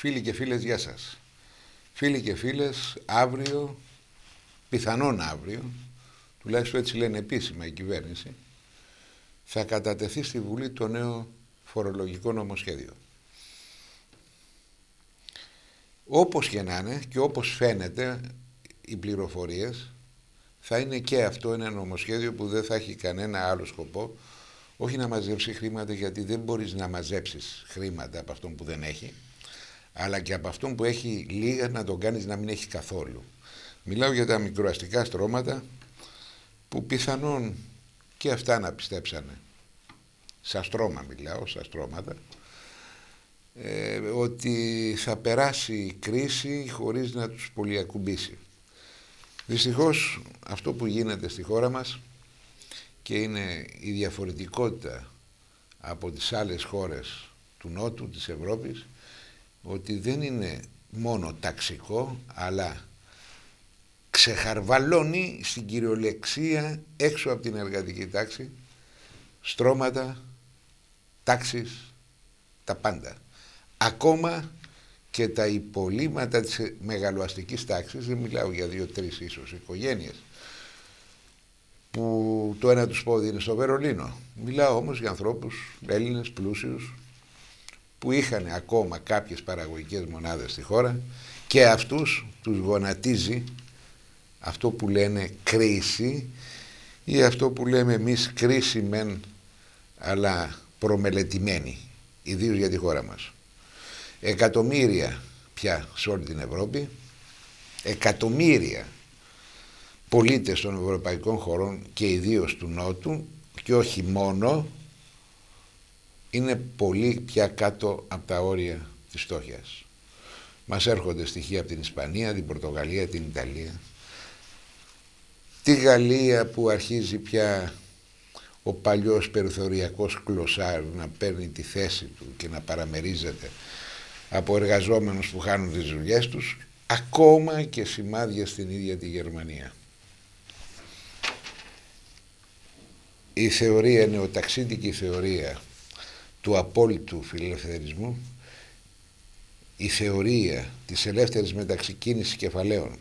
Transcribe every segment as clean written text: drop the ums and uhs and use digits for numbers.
Φίλοι και φίλες, γεια σας. Φίλοι και φίλες, αύριο, πιθανόν αύριο, τουλάχιστον έτσι λένε επίσημα η κυβέρνηση, θα κατατεθεί στη Βουλή το νέο φορολογικό νομοσχέδιο. Όπως και να είναι και όπως φαίνεται οι πληροφορίες, θα είναι και αυτό ένα νομοσχέδιο που δεν θα έχει κανένα άλλο σκοπό, όχι να μαζέψει χρήματα, γιατί δεν μπορείς να μαζέψεις χρήματα από αυτόν που δεν έχει, αλλά και από αυτόν που έχει λίγα να τον κάνεις να μην έχει καθόλου. Μιλάω για τα μικροαστικά στρώματα που πιθανόν και αυτά να πιστέψανε, σαν στρώμα μιλάω, σαν στρώματα, ότι θα περάσει η κρίση χωρίς να τους πολυακουμπήσει. Δυστυχώς αυτό που γίνεται στη χώρα μας και είναι η διαφορετικότητα από τις άλλες χώρες του Νότου, της Ευρώπης, ότι δεν είναι μόνο ταξικό, αλλά ξεχαρβαλώνει στην κυριολεξία έξω από την εργατική τάξη στρώματα, τάξεις, τα πάντα. Ακόμα και τα υπολείμματα της μεγαλοαστικής τάξης, δεν μιλάω για 2-3 ίσως οικογένειες, που το ένα τους πόδι είναι στο Βερολίνο. Μιλάω όμως για ανθρώπους Έλληνες πλούσιους που είχαν ακόμα κάποιες παραγωγικές μονάδες στη χώρα και αυτούς τους γονατίζει αυτό που λένε κρίση ή αυτό που λέμε εμείς κρίση μεν αλλά προμελετημένη, ιδίως για τη χώρα μας. Εκατομμύρια πια σε όλη την Ευρώπη, εκατομμύρια πολίτες των ευρωπαϊκών χωρών και ιδίως του Νότου και όχι μόνο, είναι πολύ πια κάτω από τα όρια της φτώχειας. Μας έρχονται στοιχεία από την Ισπανία, την Πορτογαλία, την Ιταλία, τη Γαλλία που αρχίζει πια ο παλιός περιθωριακός κλωσάρ να παίρνει τη θέση του και να παραμερίζεται από εργαζόμενους που χάνουν τις δουλειές τους, ακόμα και σημάδια στην ίδια τη Γερμανία. Η θεωρία, νεοταξίτικη θεωρία του απόλυτου φιλελευθερισμού, η θεωρία της ελεύθερης μεταξυκίνησης κεφαλαίων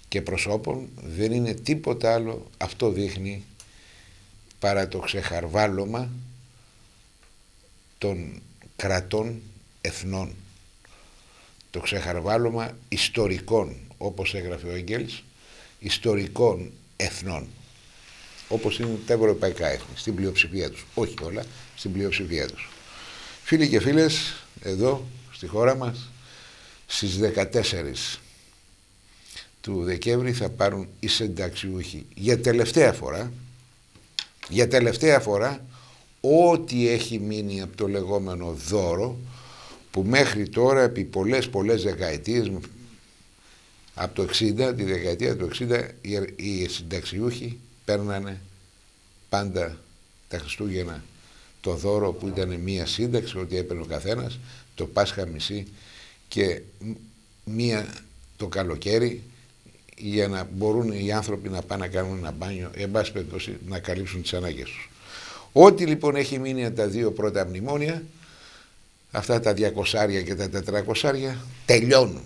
και προσώπων δεν είναι τίποτα άλλο, αυτό δείχνει, παρά το ξεχαρβάλωμα των κρατών εθνών, το ξεχαρβάλωμα ιστορικών, όπως έγραφε ο Έγγελς, ιστορικών εθνών, όπως είναι τα ευρωπαϊκά έθνη, στην πλειοψηφία τους, όχι όλα, στην πλειοψηφία τους. Φίλοι και φίλες, εδώ στη χώρα μας, στις 14 του Δεκέμβρη θα πάρουν οι συνταξιούχοι για τελευταία φορά ό,τι έχει μείνει από το λεγόμενο δώρο, που μέχρι τώρα επί πολλές δεκαετίες, από το 60, τη δεκαετία του 60, οι συνταξιούχοι παίρνανε πάντα τα Χριστούγεννα το δώρο που ήταν μία σύνταξη, ότι έπαιρνε ο καθένας, το Πάσχα μισή και μία το καλοκαίρι, για να μπορούν οι άνθρωποι να πάνε να κάνουν ένα μπάνιο, εν πάση περιπτώσει να καλύψουν τις ανάγκες τους. Ό,τι λοιπόν έχει μείνει από τα δύο πρώτα μνημόνια, αυτά τα 200 και τα 400 τελειώνουν.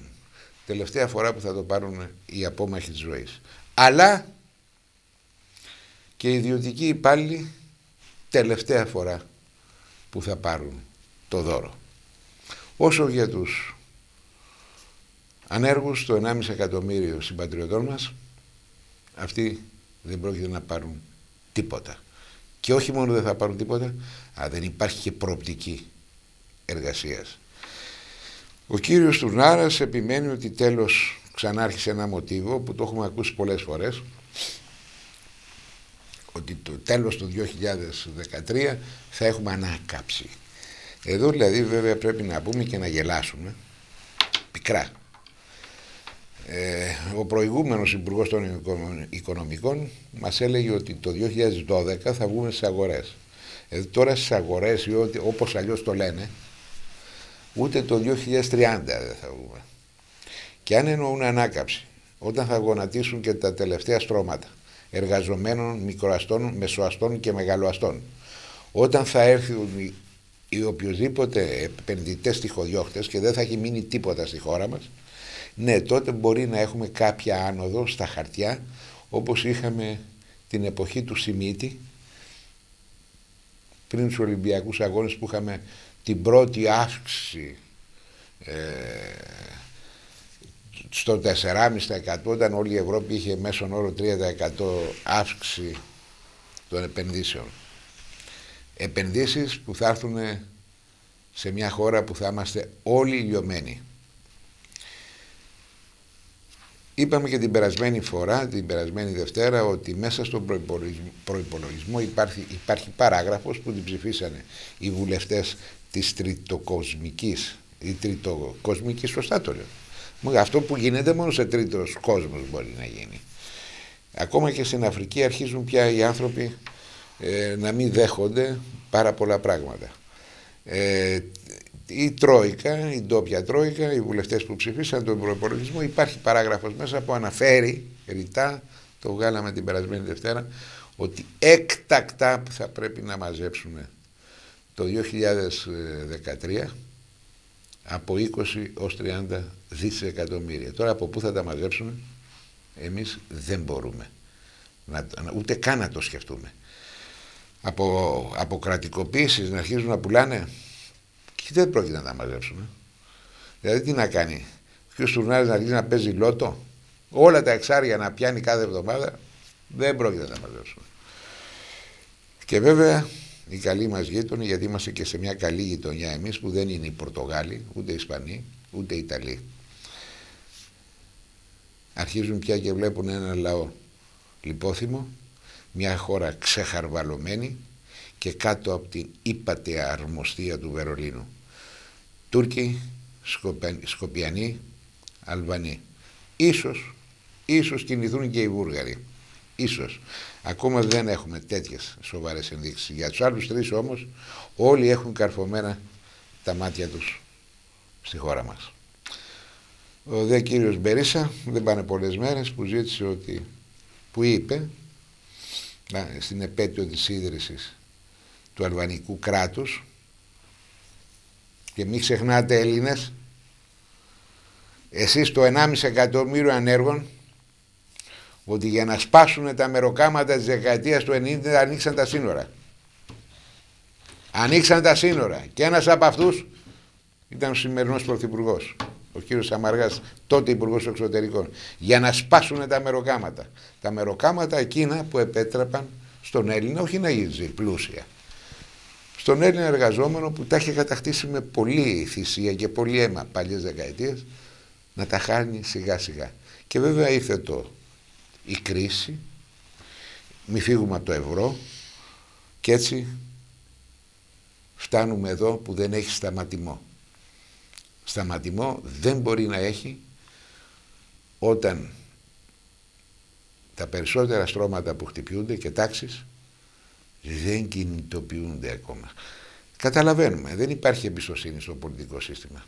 Τελευταία φορά που θα το πάρουν οι απόμαχοι της ζωής. Αλλά και οι ιδιωτικοί υπάλληλοι τελευταία φορά που θα πάρουν το δώρο. Όσο για τους ανέργους, το 1,5 εκατομμύριο συμπατριωτών μας, αυτοί δεν πρόκειται να πάρουν τίποτα. Και όχι μόνο δεν θα πάρουν τίποτα, αλλά δεν υπάρχει και προοπτική εργασίας. Ο κύριος Τουρνάρας επιμένει ότι τέλος ξανάρχισε ένα μοτίβο που το έχουμε ακούσει πολλές φορές, ότι το τέλος του 2013 θα έχουμε ανάκαψη. Εδώ δηλαδή βέβαια πρέπει να πούμε και να γελάσουμε πικρά. Ο προηγούμενος Υπουργός των Οικονομικών μας έλεγε ότι το 2012 θα βγούμε στις αγορές. Τώρα στις αγορές, όπως αλλιώς το λένε, ούτε το 2030 δεν θα βγούμε. Και αν εννοούν ανάκαψη, όταν θα γονατίσουν και τα τελευταία στρώματα εργαζομένων, μικροαστών, μεσοαστών και μεγαλοαστών, όταν θα έρθουν οι οποιοσδήποτε επενδυτές τυχοδιώχτες και δεν θα έχει μείνει τίποτα στη χώρα μας, ναι, τότε μπορεί να έχουμε κάποια άνοδο στα χαρτιά, όπως είχαμε την εποχή του Σιμίτη, πριν τους Ολυμπιακούς Αγώνες, που είχαμε την πρώτη αύξηση στο 4,5%, όταν όλη η Ευρώπη είχε μέσον όρο 3% αύξηση των επενδύσεων. Επενδύσεις που θα έρθουν σε μια χώρα που θα είμαστε όλοι λιωμένοι. Είπαμε και την περασμένη φορά, την περασμένη Δευτέρα, ότι μέσα στον προϋπολογισμό υπάρχει παράγραφος που την ψηφίσανε οι βουλευτές της τριτοκοσμικής, η τριτοκοσμική, σωστά το λέω. Αυτό που γίνεται μόνο σε τρίτος κόσμος μπορεί να γίνει. Ακόμα και στην Αφρική αρχίζουν πια οι άνθρωποι να μην δέχονται πάρα πολλά πράγματα. Η Τρόικα, η ντόπια Τρόικα, οι βουλευτές που ψηφίσαν τον προϋπολογισμό, υπάρχει παράγραφος μέσα που αναφέρει ρητά, το βγάλαμε την περασμένη Δευτέρα, ότι έκτακτα θα πρέπει να μαζέψουμε το 2013 από 20 ως 30 δισεκατομμύρια. Τώρα από πού θα τα μαζέψουμε? Εμείς δεν μπορούμε ούτε καν να το σκεφτούμε. Από κρατικοποίησεις να αρχίζουν να πουλάνε, και δεν πρόκειται να τα μαζέψουμε. Δηλαδή τι να κάνει? Και ο Στουρνάρης να αρχίσει να παίζει λότο, όλα τα εξάρια να πιάνει κάθε εβδομάδα, δεν πρόκειται να τα μαζέψουμε. Και βέβαια οι καλοί μας γείτονοι, γιατί είμαστε και σε μια καλή γειτονιά εμείς, που δεν είναι οι Πορτογάλοι, ούτε οι Ισπανοί, ούτε οι Ιταλοί, αρχίζουν πια και βλέπουν ένα λαό λιπόθυμο, μια χώρα ξεχαρβαλωμένη και κάτω από την ύπατη αρμοστία του Βερολίνου. Τούρκοι, Σκοπιανοί, Αλβανοί. Ίσως κινηθούν και οι Βούλγαροι. Ίσως. Ακόμα δεν έχουμε τέτοιες σοβαρές ενδείξεις. Για τους άλλους τρεις όμως όλοι έχουν καρφωμένα τα μάτια τους στη χώρα μας. Ο δε κύριος Μπερίσα, δεν πάνε πολλές μέρες, που είπε στην επέτειο της ίδρυσης του αλβανικού κράτους, και μην ξεχνάτε Έλληνες, εσείς το 1,5 εκατομμύριο ανέργων, ότι για να σπάσουν τα μεροκάματα της δεκαετίας του 90 ανοίξαν τα σύνορα. Ανοίξαν τα σύνορα και ένας από αυτούς ήταν ο σημερινός πρωθυπουργός, ο κύριος Σαμαργάς, τότε υπουργός εξωτερικών, για να σπάσουν τα μεροκάματα. Τα μεροκάματα εκείνα που επέτρεπαν στον Έλληνα όχι να γίνει πλούσια, στον Έλληνα εργαζόμενο που τα είχε κατακτήσει με πολλή θυσία και πολύ αίμα παλιές δεκαετίες, να τα χάνει σιγά σιγά. Και βέβαια ήρθε η κρίση, μη φύγουμε από το ευρώ, και έτσι φτάνουμε εδώ που δεν έχει σταματημό. Σταματημό δεν μπορεί να έχει όταν τα περισσότερα στρώματα που χτυπιούνται και τάξεις δεν κινητοποιούνται ακόμα. Καταλαβαίνουμε, δεν υπάρχει εμπιστοσύνη στο πολιτικό σύστημα.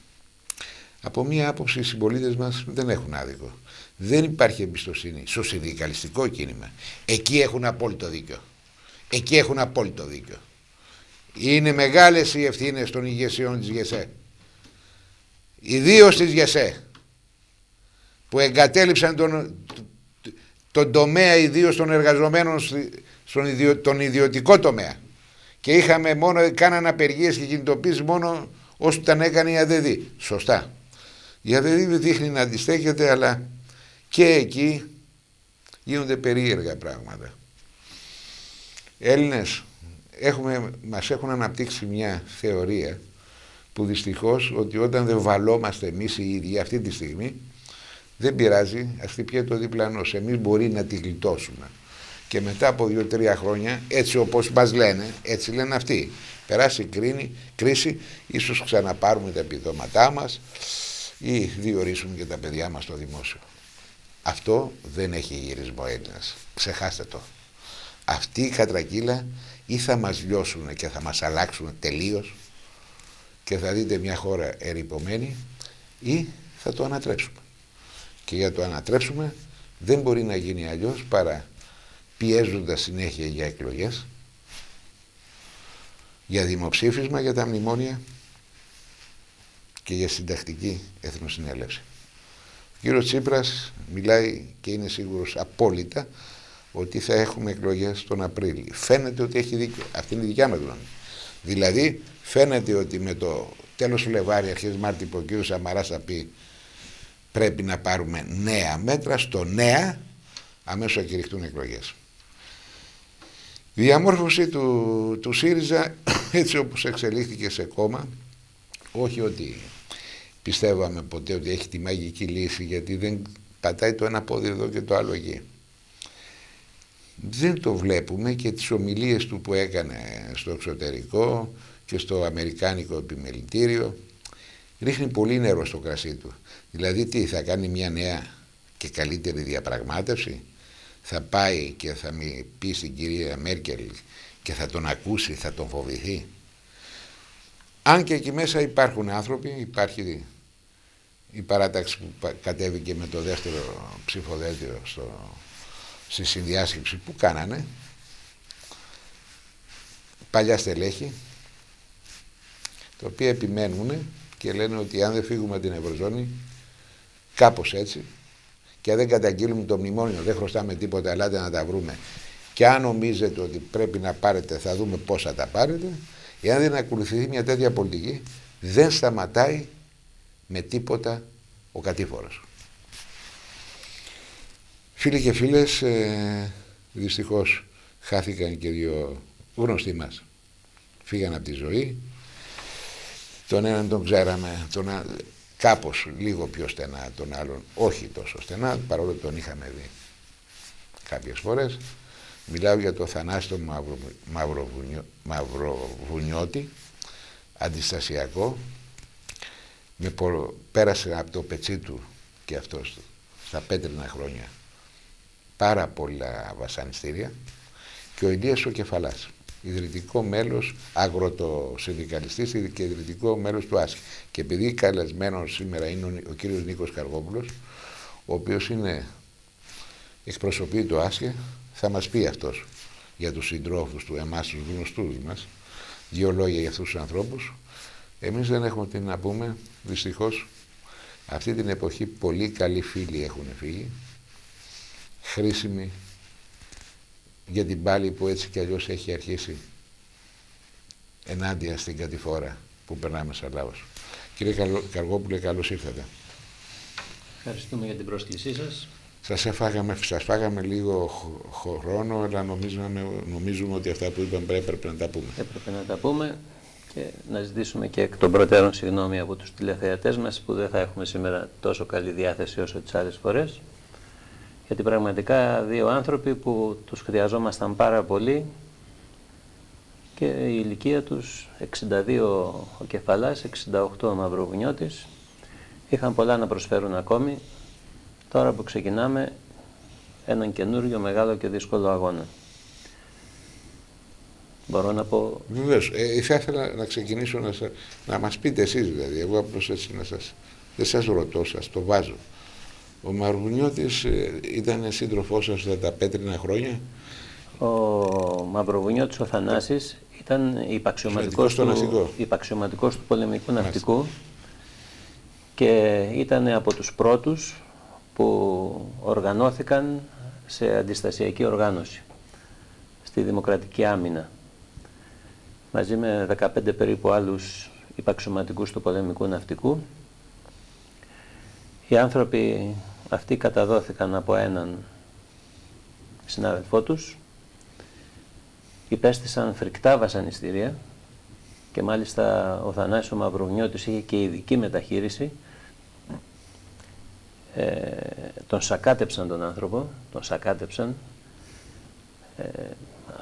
Από μία άποψη οι συμπολίτες μας δεν έχουν άδικο. Δεν υπάρχει εμπιστοσύνη στο συνδικαλιστικό κίνημα. Εκεί έχουν απόλυτο δίκιο. Είναι μεγάλες οι ευθύνες των ηγεσιών της ΓΕΣΕ. Ιδίως της ΓΕΣΕ, που εγκατέλειψαν τον τομέα ιδίως των εργαζομένων στον ιδιωτικό τομέα, και κάναν απεργίες και κινητοποίησεις μόνο όταν έκανε η ΑΔΔ. Σωστά. Η ΑΔΔ δείχνει να αντιστέκεται, αλλά και εκεί γίνονται περίεργα πράγματα. Έλληνες μας έχουν αναπτύξει μια θεωρία που δυστυχώς, ότι όταν δεν βαλόμαστε εμείς οι ίδιοι αυτή τη στιγμή, δεν πειράζει, ας χτυπιέται το διπλανός. Εμείς μπορεί να τη γλιτώσουμε. Και μετά από 2-3 χρόνια, έτσι όπως μας λένε, έτσι λένε αυτοί, περάσει κρίση, ίσως ξαναπάρουμε τα επιδόματά μας ή διορίσουμε και τα παιδιά μας στο δημόσιο. Αυτό δεν έχει γυρισμό Έλληνας. Ξεχάστε το. Αυτή η κατρακύλα ή θα μας λιώσουν και θα μας αλλάξουν τελείως και θα δείτε μια χώρα ερειπωμένη, ή θα το ανατρέψουμε. Και για το ανατρέψουμε δεν μπορεί να γίνει αλλιώς παρά πιέζοντας συνέχεια για εκλογές, για δημοψήφισμα για τα μνημόνια και για συντακτική εθνοσυνέλευση. Ο κύριος Τσίπρας μιλάει και είναι σίγουρος απόλυτα ότι θα έχουμε εκλογές τον Απρίλιο. Φαίνεται ότι έχει δίκιο. Αυτή είναι η δικιά μας γνώμη. Δηλαδή, φαίνεται ότι με το τέλος Φλεβάρι, αρχές Μάρτη, που ο κύριος Σαμαράς θα πει πρέπει να πάρουμε νέα μέτρα, στο νέα αμέσως θα κηρυχτούν εκλογές. Η διαμόρφωση του ΣΥΡΙΖΑ, έτσι όπως εξελίχθηκε σε κόμμα, όχι ότι πιστεύαμε ποτέ ότι έχει τη μαγική λύση, γιατί δεν πατάει το ένα πόδι εδώ και το άλλο εκεί. Δεν το βλέπουμε, και τις ομιλίες του που έκανε στο εξωτερικό και στο αμερικάνικο επιμελητήριο ρίχνει πολύ νερό στο κρασί του. Δηλαδή τι, θα κάνει μια νέα και καλύτερη διαπραγμάτευση, θα πάει και θα πει στην κυρία Μέρκελ και θα τον ακούσει, θα τον φοβηθεί? Αν και εκεί μέσα υπάρχουν άνθρωποι, υπάρχει η παράταξη που κατέβηκε με το δεύτερο ψηφοδέλτιο στη συνδιάσκεψη που κάνανε, παλιά στελέχη, τα οποία επιμένουν και λένε ότι αν δεν φύγουμε την Ευρωζώνη, κάπως έτσι, και αν δεν καταγγείλουμε το μνημόνιο, δεν χρωστάμε τίποτα, ελάτε να τα βρούμε, και αν νομίζετε ότι πρέπει να πάρετε, θα δούμε πώς θα τα πάρετε. Εάν δεν ακολουθηθεί μια τέτοια πολιτική, δεν σταματάει με τίποτα ο κατήφορος. Φίλοι και φίλες, δυστυχώς χάθηκαν και δύο γνωστοί μας. Φύγαν από τη ζωή. Τον έναν τον ξέραμε, κάπως λίγο πιο στενά, τον άλλον όχι τόσο στενά, παρόλο τον είχαμε δει κάποιες φορές. Μιλάω για το Θανάστο Μαυροβουνιώτη, αντιστασιακό, πέρασε από το πετσί του και αυτός στα πέτρινα χρόνια πάρα πολλά βασανιστήρια, και ο Ηλίας ο Κεφαλάς, ιδρυτικό μέλος, αγροτοσυνδικαλιστής και ιδρυτικό μέλος του ΆΣΚ. Και επειδή καλεσμένος σήμερα είναι ο κύριος Νίκος Καργόπουλος, ο οποίος εκπροσωπεί το ΆΣΚ, θα μας πει αυτός για τους συντρόφους του, εμάς τους γνωστούς μας, δύο λόγια για αυτούς τους ανθρώπους. Εμείς δεν έχουμε τι να πούμε, δυστυχώς. Αυτή την εποχή πολύ καλοί φίλοι έχουν φύγει, χρήσιμοι για την πάλη που έτσι κι αλλιώς έχει αρχίσει ενάντια στην κατηφόρα που περνάμε σαν λαός. Κύριε Καργόπουλε, καλώς ήρθατε. Ευχαριστούμε για την πρόσκλησή σας. Σας φάγαμε λίγο χρόνο, αλλά νομίζουμε ότι αυτά που είπαμε έπρεπε να τα πούμε. Έπρεπε να τα πούμε και να ζητήσουμε και εκ των προτέρων συγγνώμη από τους τηλεθεατές μας που δεν θα έχουμε σήμερα τόσο καλή διάθεση όσο τις άλλες φορές. Γιατί πραγματικά δύο άνθρωποι που τους χρειαζόμασταν πάρα πολύ, και η ηλικία τους 62 ο Κεφαλάς, 68 ο Μαυροβουνιώτης, είχαν πολλά να προσφέρουν ακόμη. Τώρα που ξεκινάμε έναν καινούριο μεγάλο και δύσκολο αγώνα. Μπορώ να πω... Βεβαίως. Θα ήθελα να ξεκινήσω να μας πείτε εσείς, δηλαδή. Εγώ απλώς έτσι δεν σας ρωτώ, σας το βάζω. Ο Μαυροβουνιώτης ήταν σύντροφός σας στα τα πέτρινα χρόνια. Ο Μαυροβουνιώτης ο Θανάσης ήταν υπαξιωματικός του πολεμικού ναυτικού και ήταν από τους πρώτους που οργανώθηκαν σε αντιστασιακή οργάνωση στη Δημοκρατική Άμυνα μαζί με 15 περίπου άλλους υπαξιωματικούς του πολεμικού ναυτικού. Οι άνθρωποι αυτοί καταδόθηκαν από έναν συνάδελφό τους, υπέστησαν φρικτά βασανιστήρια και μάλιστα ο Θανάσης ο Μαυροβουνιώτης είχε και ειδική μεταχείριση. Τον σακάτεψαν τον άνθρωπο, τον σακάτεψαν.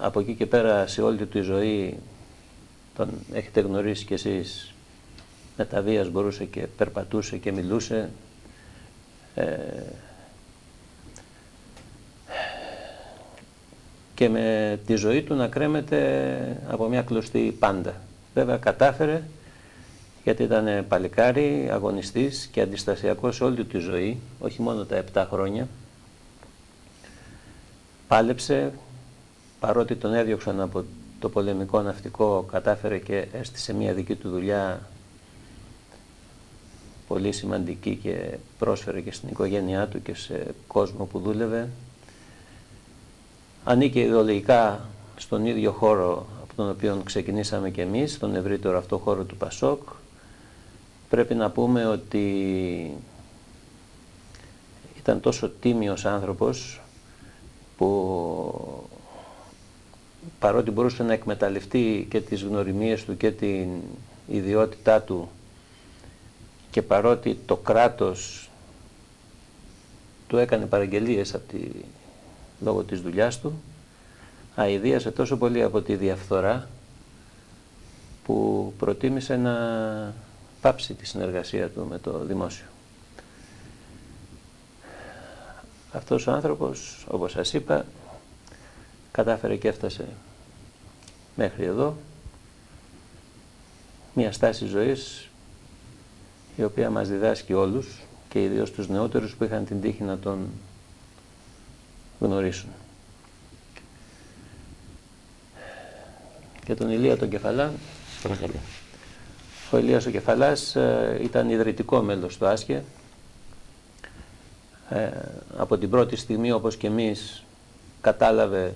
Από εκεί και πέρα σε όλη τη ζωή τον έχετε γνωρίσει κι εσείς, με τα βίας μπορούσε και περπατούσε και μιλούσε. Και με τη ζωή του να κρέμεται από μια κλωστή πάντα. Βέβαια κατάφερε, γιατί ήταν παλικάρι, αγωνιστής και αντιστασιακός σε όλη τη ζωή, όχι μόνο τα 7 χρόνια. Πάλεψε, παρότι τον έδιωξαν από το πολεμικό ναυτικό κατάφερε και έστησε μια δική του δουλειά πολύ σημαντική και πρόσφερε και στην οικογένειά του και σε κόσμο που δούλευε. Ανήκε ιδεολογικά στον ίδιο χώρο από τον οποίο ξεκινήσαμε και εμείς, τον ευρύτερο αυτό χώρο του Πασόκ. Πρέπει να πούμε ότι ήταν τόσο τίμιος άνθρωπος που παρότι μπορούσε να εκμεταλλευτεί και τις γνωριμίες του και την ιδιότητά του και παρότι το κράτος του έκανε παραγγελίες λόγω της δουλειάς του, αηδίασε τόσο πολύ από τη διαφθορά που προτίμησε να πάψει τη συνεργασία του με το δημόσιο. Αυτός ο άνθρωπος, όπως σας είπα, κατάφερε και έφτασε μέχρι εδώ, μια στάση ζωής η οποία μας διδάσκει όλους και ιδίως τους νεότερους που είχαν την τύχη να τον γνωρίσουν. Και τον Ηλία τον Κεφαλά. Παρακαλώ. Ο Ηλίας ο Κεφαλάς ήταν ιδρυτικό μέλος του ΆΣΚΕ. Από την πρώτη στιγμή, όπως και εμείς, κατάλαβε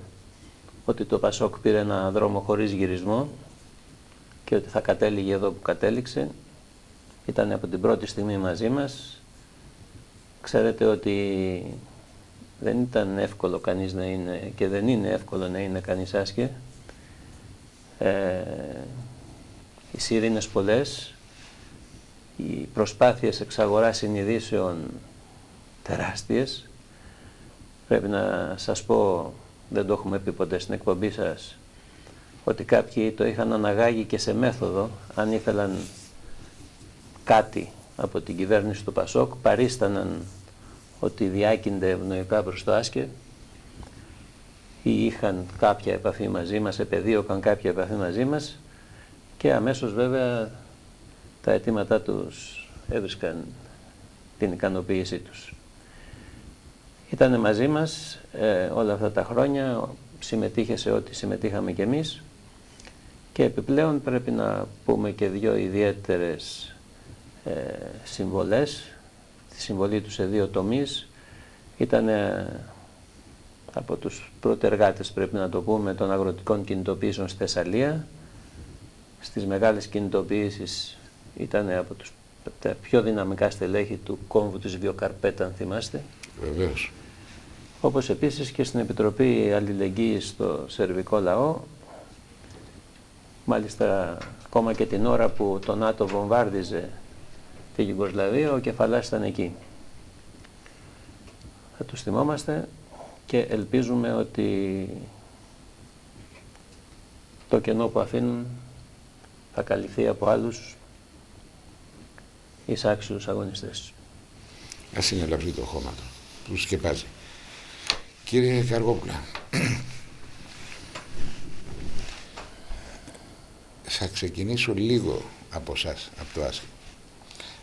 ότι το Πασόκ πήρε ένα δρόμο χωρίς γυρισμό και ότι θα κατέληγε εδώ που κατέληξε. Ήταν από την πρώτη στιγμή μαζί μας. Ξέρετε ότι δεν ήταν εύκολο κανείς να είναι και δεν είναι εύκολο να είναι κανείς ΆΣΚΕ. Οι σύρινες πολλές, οι προσπάθειες εξαγοράς συνειδήσεων τεράστιες. Πρέπει να σας πω, δεν το έχουμε πει ποτέ στην εκπομπή σας, ότι κάποιοι το είχαν αναγάγει και σε μέθοδο. Αν ήθελαν κάτι από την κυβέρνηση του Πασόκ, παρίσταναν ότι διάκυνται ευνοϊκά προς το ΆΣΚΕ ή είχαν κάποια επαφή μαζί μας, επεδίωκαν κάποια επαφή μαζί μας και αμέσως βέβαια τα αιτήματά τους έβρισκαν την ικανοποίησή τους. Ήτανε μαζί μας όλα αυτά τα χρόνια, συμμετείχε σε ό,τι συμμετείχαμε κι εμείς και επιπλέον πρέπει να πούμε και δύο ιδιαίτερες συμβολές. Τη συμβολή του σε δύο τομείς. Ήταν από τους πρωτεργάτες, πρέπει να το πούμε, των αγροτικών κινητοποιήσεων στη Θεσσαλία. Στις μεγάλες κινητοποιήσεις ήταν από τα πιο δυναμικά στελέχη του κόμβου της Βιοκαρπέτα, αν θυμάστε. Βεβαίως. Όπως επίσης και στην Επιτροπή Αλληλεγγύης στο Σερβικό Λαό. Μάλιστα, ακόμα και την ώρα που το ΝΑΤΟ βομβάρδιζε τη Γιουγκοσλαβία, ο Κεφαλάς ήταν εκεί. Θα τους θυμόμαστε και ελπίζουμε ότι το κενό που αφήνουν θα καλυφθεί από άλλους εισάξιους αγωνιστές. Ας είναι ελαφρύ το χώμα που σκεπάζει. Κύριε Καργόπουλα, θα ξεκινήσω λίγο από εσάς, από το ΆΣΚΕ.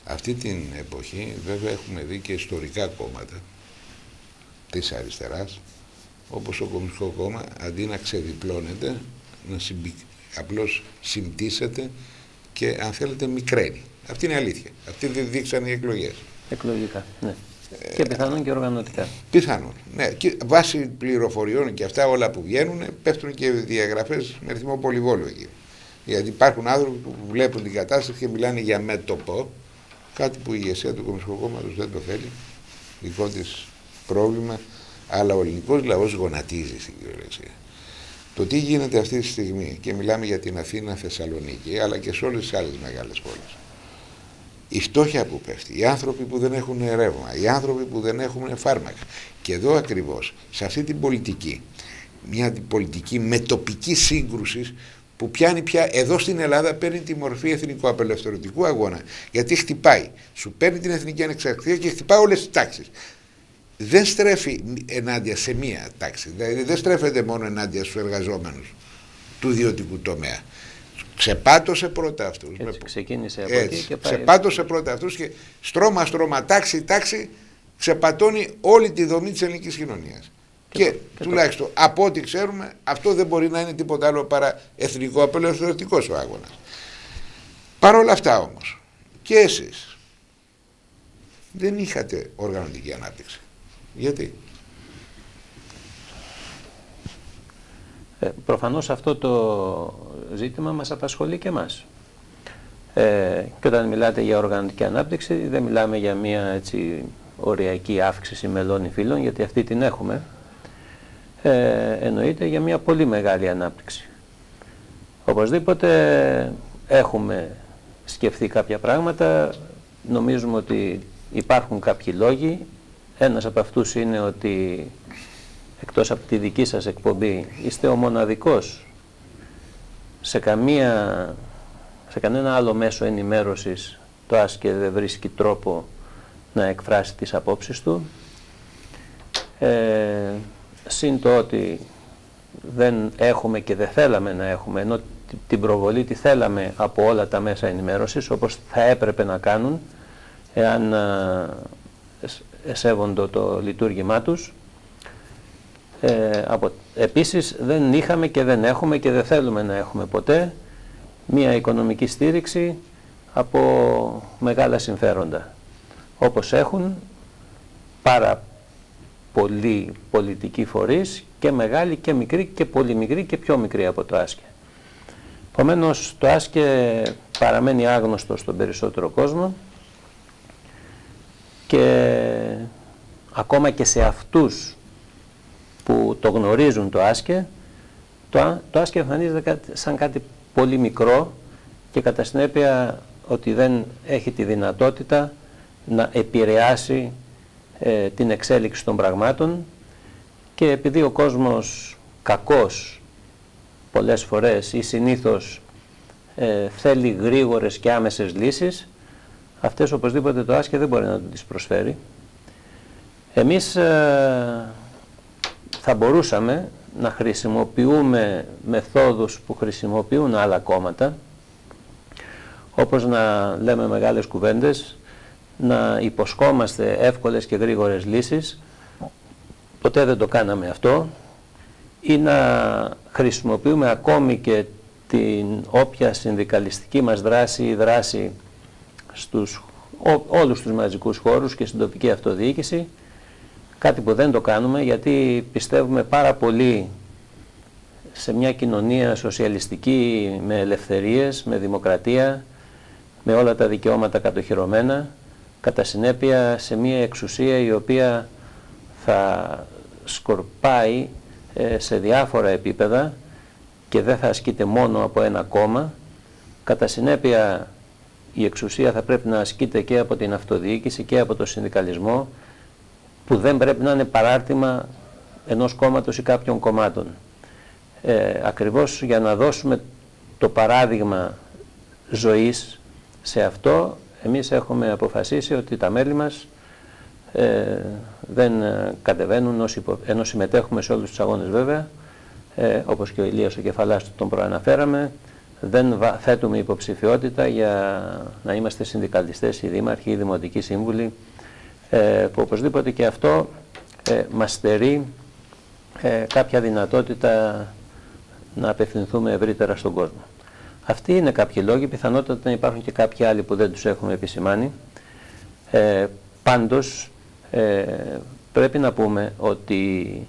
Αυτή την εποχή βέβαια έχουμε δει και ιστορικά κόμματα της αριστεράς, όπως ο Κομμουνιστικό Κόμμα, αντί να ξεδιπλώνεται, απλώς συμπτύσσεται και αν θέλετε μικραίνει. Αυτή είναι η αλήθεια. Αυτή δείξαν οι εκλογές. Εκλογικά, ναι. Και πιθανόν και οργανωτικά. Πιθανόν, ναι. Και βάσει πληροφοριών και αυτά όλα που βγαίνουν, πέφτουν και διαγραφές με ρυθμό πολυβόλου εκεί. Γιατί υπάρχουν άνθρωποι που βλέπουν την κατάσταση και μιλάνε για μέτωπο, κάτι που η ηγεσία του Κομμουνιστικού Κόμματος δεν το θέλει, δικό της πρόβλημα, αλλά ο ελληνικός λαός γονατίζει στην κυριολεξία. Το τι γίνεται αυτή τη στιγμή, και μιλάμε για την Αθήνα, Θεσσαλονίκη, αλλά και σε όλες τις άλλες μεγάλες πόλεις. Η φτώχεια που πέφτει, οι άνθρωποι που δεν έχουν ρεύμα, οι άνθρωποι που δεν έχουν φάρμακα. Και εδώ ακριβώς, σε αυτή την πολιτική, μια πολιτική μετοπική σύγκρουση που πιάνει πια εδώ στην Ελλάδα, παίρνει τη μορφή εθνικοαπελευθερωτικού αγώνα. Γιατί χτυπάει, σου παίρνει την εθνική ανεξαρτησία και χτυπάει όλες τις τάξεις. Δεν στρέφει ενάντια σε μία τάξη, δηλαδή δεν στρέφεται μόνο ενάντια στους εργαζόμενους του ιδιωτικού τομέα. Ξεπάτωσε πρώτα αυτούς. Έτσι, ξεκίνησε από εκεί και πάει. Ξεπάτωσε πρώτα αυτούς και στρώμα, τάξη, ξεπατώνει όλη τη δομή της ελληνικής κοινωνίας. Και τουλάχιστον από ό,τι ξέρουμε, αυτό δεν μπορεί να είναι τίποτα άλλο παρά εθνικό απελευθερωτικός ο αγώνας. Παρ' όλα αυτά όμως, και εσείς δεν είχατε οργανωτική ανάπτυξη. Γιατί? Προφανώς αυτό το ζήτημα μας απασχολεί και εμάς. Και όταν μιλάτε για οργανωτική ανάπτυξη, δεν μιλάμε για μια έτσι οριακή αύξηση μελών ή φύλων, γιατί αυτή την έχουμε. Εννοείται για μια πολύ μεγάλη ανάπτυξη. Οπωσδήποτε έχουμε σκεφτεί κάποια πράγματα, νομίζουμε ότι υπάρχουν κάποιοι λόγοι. Ένας από αυτούς είναι ότι εκτός από τη δική σας εκπομπή είστε ο μοναδικός σε κανένα άλλο μέσο ενημέρωσης το ΆΣΚΕ δεν βρίσκει τρόπο να εκφράσει τις απόψεις του. Συν το ότι δεν έχουμε και δεν θέλαμε να έχουμε, ενώ την προβολή τη θέλαμε από όλα τα μέσα ενημέρωσης, όπως θα έπρεπε να κάνουν εάν εσέβονται το λειτουργήμά τους. Επίσης δεν είχαμε και δεν έχουμε και δεν θέλουμε να έχουμε ποτέ μία οικονομική στήριξη από μεγάλα συμφέροντα, όπως έχουν πάρα πολλοί πολιτικοί φορείς, και μεγάλοι και μικροί και πολύ μικροί και πιο μικροί από το ΆΣΚΕ. Επομένως το ΆΣΚΕ παραμένει άγνωστο στον περισσότερο κόσμο και ακόμα και σε αυτούς που το γνωρίζουν το ΆΣΚΕ, το ΆΣΚΕ εμφανίζεται σαν κάτι πολύ μικρό και κατά συνέπεια ότι δεν έχει τη δυνατότητα να επηρεάσει την εξέλιξη των πραγμάτων, και επειδή ο κόσμος κακός πολλές φορές ή συνήθως θέλει γρήγορες και άμεσες λύσεις, αυτές οπωσδήποτε το ΆΣΚΕ δεν μπορεί να τις προσφέρει. Εμείς θα μπορούσαμε να χρησιμοποιούμε μεθόδους που χρησιμοποιούν άλλα κόμματα, όπως να λέμε μεγάλες κουβέντες, να υποσχόμαστε εύκολες και γρήγορες λύσεις. Ποτέ δεν το κάναμε αυτό, ή να χρησιμοποιούμε ακόμη και την όποια συνδικαλιστική μας δράση ή δράση στους όλους τους μαζικούς χώρους και στην τοπική αυτοδιοίκηση, κάτι που δεν το κάνουμε γιατί πιστεύουμε πάρα πολύ σε μια κοινωνία σοσιαλιστική με ελευθερίες, με δημοκρατία, με όλα τα δικαιώματα κατοχυρωμένα, κατά συνέπεια σε μια εξουσία η οποία θα σκορπάει σε διάφορα επίπεδα και δεν θα ασκείται μόνο από ένα κόμμα. Κατά συνέπεια η εξουσία θα πρέπει να ασκείται και από την αυτοδιοίκηση και από το συνδικαλισμό, που δεν πρέπει να είναι παράρτημα ενός κόμματος ή κάποιων κομμάτων. Ακριβώς για να δώσουμε το παράδειγμα ζωής σε αυτό, εμείς έχουμε αποφασίσει ότι τα μέλη μας δεν κατεβαίνουν, ενώ συμμετέχουμε σε όλους τους αγώνες βέβαια, όπως και ο Ηλίας ο Κεφαλάς τον προαναφέραμε, δεν θέτουμε υποψηφιότητα για να είμαστε συνδικαλιστές ή δήμαρχοι ή δημοτικοί σύμβουλοι, που οπωσδήποτε και αυτό μας στερεί κάποια δυνατότητα να απευθυνθούμε ευρύτερα στον κόσμο. Αυτοί είναι κάποιοι λόγοι, πιθανότατα υπάρχουν και κάποιοι άλλοι που δεν τους έχουμε επισημάνει. Πάντως πρέπει να πούμε ότι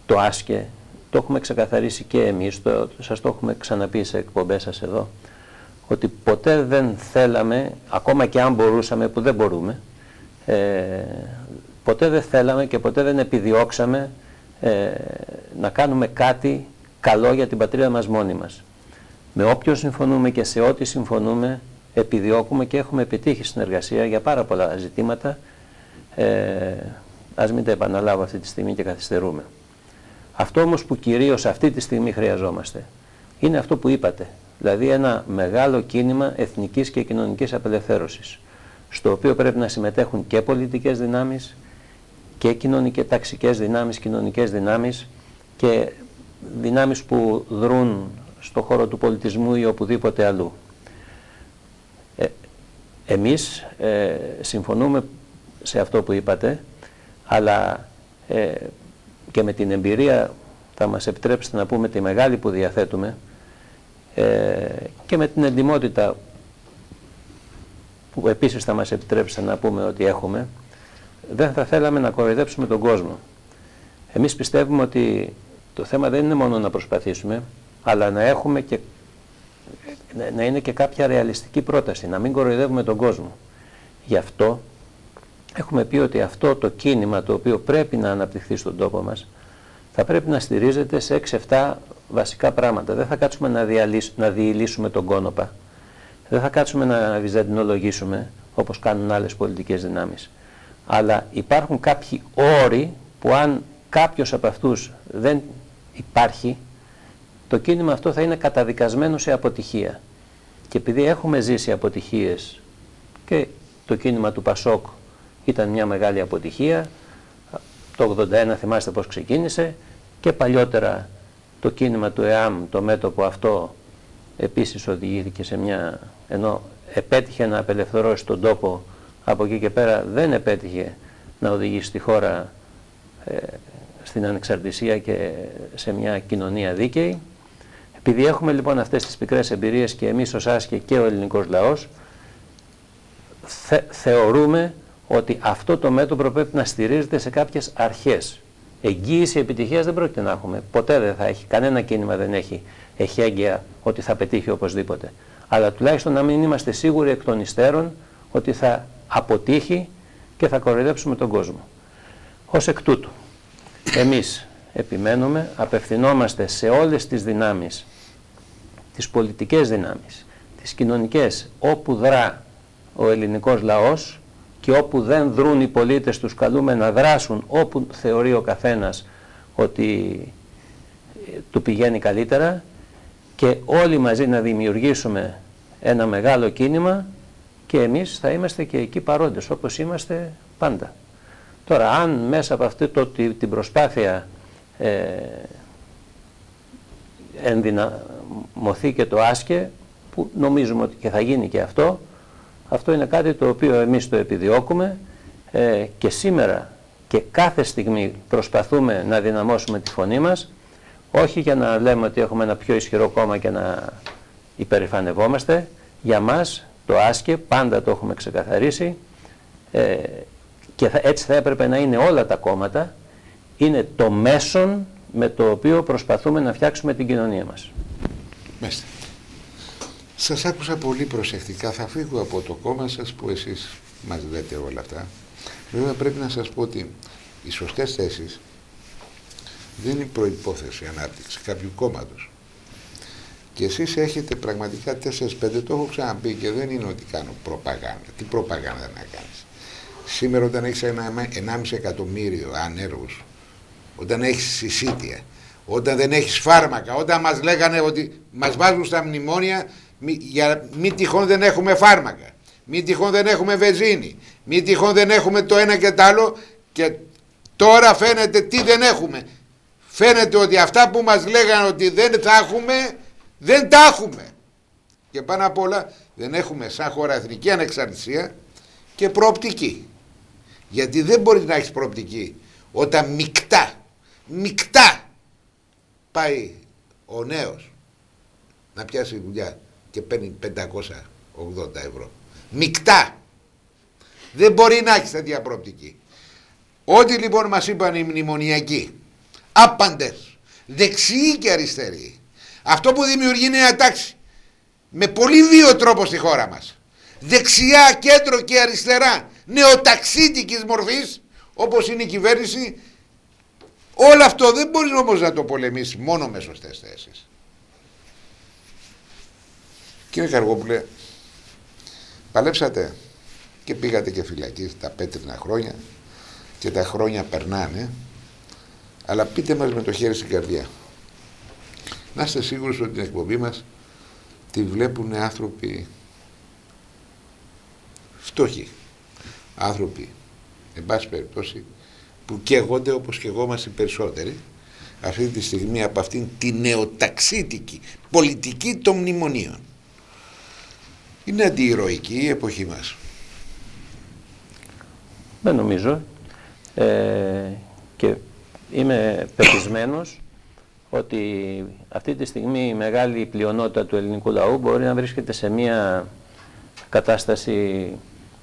το ΆΣΚΕ το έχουμε ξεκαθαρίσει και εμείς, σας το έχουμε ξαναπεί σε εκπομπές σας εδώ, ότι ποτέ δεν θέλαμε, ακόμα και αν μπορούσαμε, που δεν μπορούμε, ποτέ δεν θέλαμε και ποτέ δεν επιδιώξαμε να κάνουμε κάτι καλό για την πατρίδα μας μόνοι μας. Με όποιον συμφωνούμε και σε ό,τι συμφωνούμε επιδιώκουμε και έχουμε επιτύχει συνεργασία για πάρα πολλά ζητήματα, ας μην τα επαναλάβω αυτή τη στιγμή και καθυστερούμε. Αυτό όμως που κυρίως αυτή τη στιγμή χρειαζόμαστε είναι αυτό που είπατε, δηλαδή ένα μεγάλο κίνημα εθνικής και κοινωνικής απελευθέρωσης, στο οποίο πρέπει να συμμετέχουν και πολιτικές δυνάμεις και ταξικές δυνάμεις, κοινωνικές δυνάμεις και δυνάμεις που δρούν στο χώρο του πολιτισμού ή οπουδήποτε αλλού. Εμείς συμφωνούμε σε αυτό που είπατε, αλλά και με την εμπειρία θα μας επιτρέψετε να πούμε τη μεγάλη που διαθέτουμε και με την εντιμότητα που επίσης θα μας επιτρέψετε να πούμε ότι έχουμε, δεν θα θέλαμε να κοροϊδέψουμε τον κόσμο. Εμείς πιστεύουμε ότι το θέμα δεν είναι μόνο να προσπαθήσουμε, αλλά να έχουμε και να είναι και κάποια ρεαλιστική πρόταση, να μην κοροϊδεύουμε τον κόσμο. Γι' αυτό έχουμε πει ότι αυτό το κίνημα το οποίο πρέπει να αναπτυχθεί στον τόπο μας θα πρέπει να στηρίζεται σε 6-7 βασικά πράγματα. Δεν θα κάτσουμε να διηλύσουμε τον κόνοπα. Δεν θα κάτσουμε να βυζαντινολογήσουμε όπως κάνουν άλλες πολιτικές δυνάμεις. Αλλά υπάρχουν κάποιοι όροι που αν κάποιος από αυτούς δεν υπάρχει, το κίνημα αυτό θα είναι καταδικασμένο σε αποτυχία. Και επειδή έχουμε ζήσει αποτυχίες και το κίνημα του Πασόκ ήταν μια μεγάλη αποτυχία, το 81 θυμάστε πώς ξεκίνησε, και παλιότερα το κίνημα του ΕΑΜ, το μέτωπο αυτό, επίσης οδηγήθηκε σε μια, ενώ επέτυχε να απελευθερώσει τον τόπο, από εκεί και πέρα δεν επέτυχε να οδηγήσει τη χώρα στην ανεξαρτησία και σε μια κοινωνία δίκαιη. Επειδή έχουμε λοιπόν αυτές τις πικρές εμπειρίες και εμείς ως ΆΣΚΕ και ο ελληνικός λαός, θεωρούμε ότι αυτό το μέτωπο πρέπει να στηρίζεται σε κάποιες αρχές. Εγγύηση επιτυχίας δεν πρόκειται να έχουμε. Ποτέ δεν θα έχει. Κανένα κίνημα δεν έχει εχέγγυα ότι θα πετύχει οπωσδήποτε. Αλλά τουλάχιστον να μην είμαστε σίγουροι εκ των υστέρων ότι θα αποτύχει και θα κοροϊδέψουμε τον κόσμο. Ως εκ τούτου, εμείς επιμένουμε, απευθυνόμαστε σε όλες τις δυνάμεις, τις πολιτικές δυνάμεις, τις κοινωνικές, όπου δρά ο ελληνικός λαός και όπου δεν δρούν οι πολίτες, τους καλούμε να δράσουν όπου θεωρεί ο καθένας ότι του πηγαίνει καλύτερα, και όλοι μαζί να δημιουργήσουμε ένα μεγάλο κίνημα και εμείς θα είμαστε και εκεί παρόντες όπως είμαστε πάντα. Τώρα αν μέσα από αυτή την προσπάθεια ενδυναμωθεί και το ΆΣΚΕ, που νομίζουμε ότι και θα γίνει και αυτό είναι κάτι το οποίο εμείς το επιδιώκουμε και σήμερα και κάθε στιγμή προσπαθούμε να δυναμώσουμε τη φωνή μας, όχι για να λέμε ότι έχουμε ένα πιο ισχυρό κόμμα και να υπερηφανευόμαστε. Για μας το ΆΣΚΕ, πάντα το έχουμε ξεκαθαρίσει, και έτσι θα έπρεπε να είναι όλα τα κόμματα, είναι το μέσον με το οποίο προσπαθούμε να φτιάξουμε την κοινωνία μας. Μάλιστα. Σας άκουσα πολύ προσεκτικά. Θα φύγω από το κόμμα σας που εσείς μας λέτε όλα αυτά. Βέβαια πρέπει να σας πω ότι οι σωστές θέσεις δεν είναι προϋπόθεση ανάπτυξη κάποιου κόμματος. Και εσείς έχετε πραγματικά 4-5, το έχω ξαναπεί και δεν είναι ότι κάνω προπαγάνδα. Τι προπαγάνδα να κάνεις? Σήμερα όταν έχεις 1,5 εκατομμύριο ανέργους, όταν έχεις συσίτια, όταν δεν έχεις φάρμακα, όταν μας λέγανε ότι μας βάζουν στα μνημόνια για μη τυχόν δεν έχουμε φάρμακα, μη τυχόν δεν έχουμε βενζίνη, μη τυχόν δεν έχουμε το ένα και το άλλο, και τώρα φαίνεται τι δεν έχουμε. Φαίνεται ότι αυτά που μας λέγανε ότι δεν θα έχουμε, δεν τα έχουμε. Και πάνω απ' όλα δεν έχουμε σαν χώρα εθνική ανεξαρτησία και προοπτική. Γιατί δεν μπορείς να έχεις προοπτική όταν μεικτά πάει ο νέος να πιάσει δουλειά και παίρνει 580 ευρώ. Μεικτά. Δεν μπορεί να έχεις τέτοια προοπτική. Ό,τι λοιπόν μας είπαν οι μνημονιακοί, άπαντες, δεξιοί και αριστεροί, αυτό που δημιουργεί νέα τάξη με πολύ βίο τρόπο στη χώρα μας, δεξιά, κέντρο και αριστερά, νεοταξίτικης μορφής όπως είναι η κυβέρνηση, όλο αυτό δεν μπορείς όμως να το πολεμήσεις μόνο με σωστές θέσεις. Κύριε Καργόπουλε, παλέψατε και πήγατε και φυλακή τα πέτρινα χρόνια και τα χρόνια περνάνε, αλλά πείτε μας με το χέρι στην καρδιά. Να είστε σίγουροι ότι την εκπομπή μας τη βλέπουν άνθρωποι φτωχοί, άνθρωποι, εν πάση περιπτώσει, που καίγονται όπως καιγόμαστε οι περισσότεροι αυτή τη στιγμή από αυτήν τη νεοταξίτικη πολιτική των μνημονίων. Είναι αντιηρωική η εποχή μας. Δεν νομίζω. Και είμαι πεπισμένος ότι αυτή τη στιγμή η μεγάλη πλειονότητα του ελληνικού λαού μπορεί να βρίσκεται σε μια κατάσταση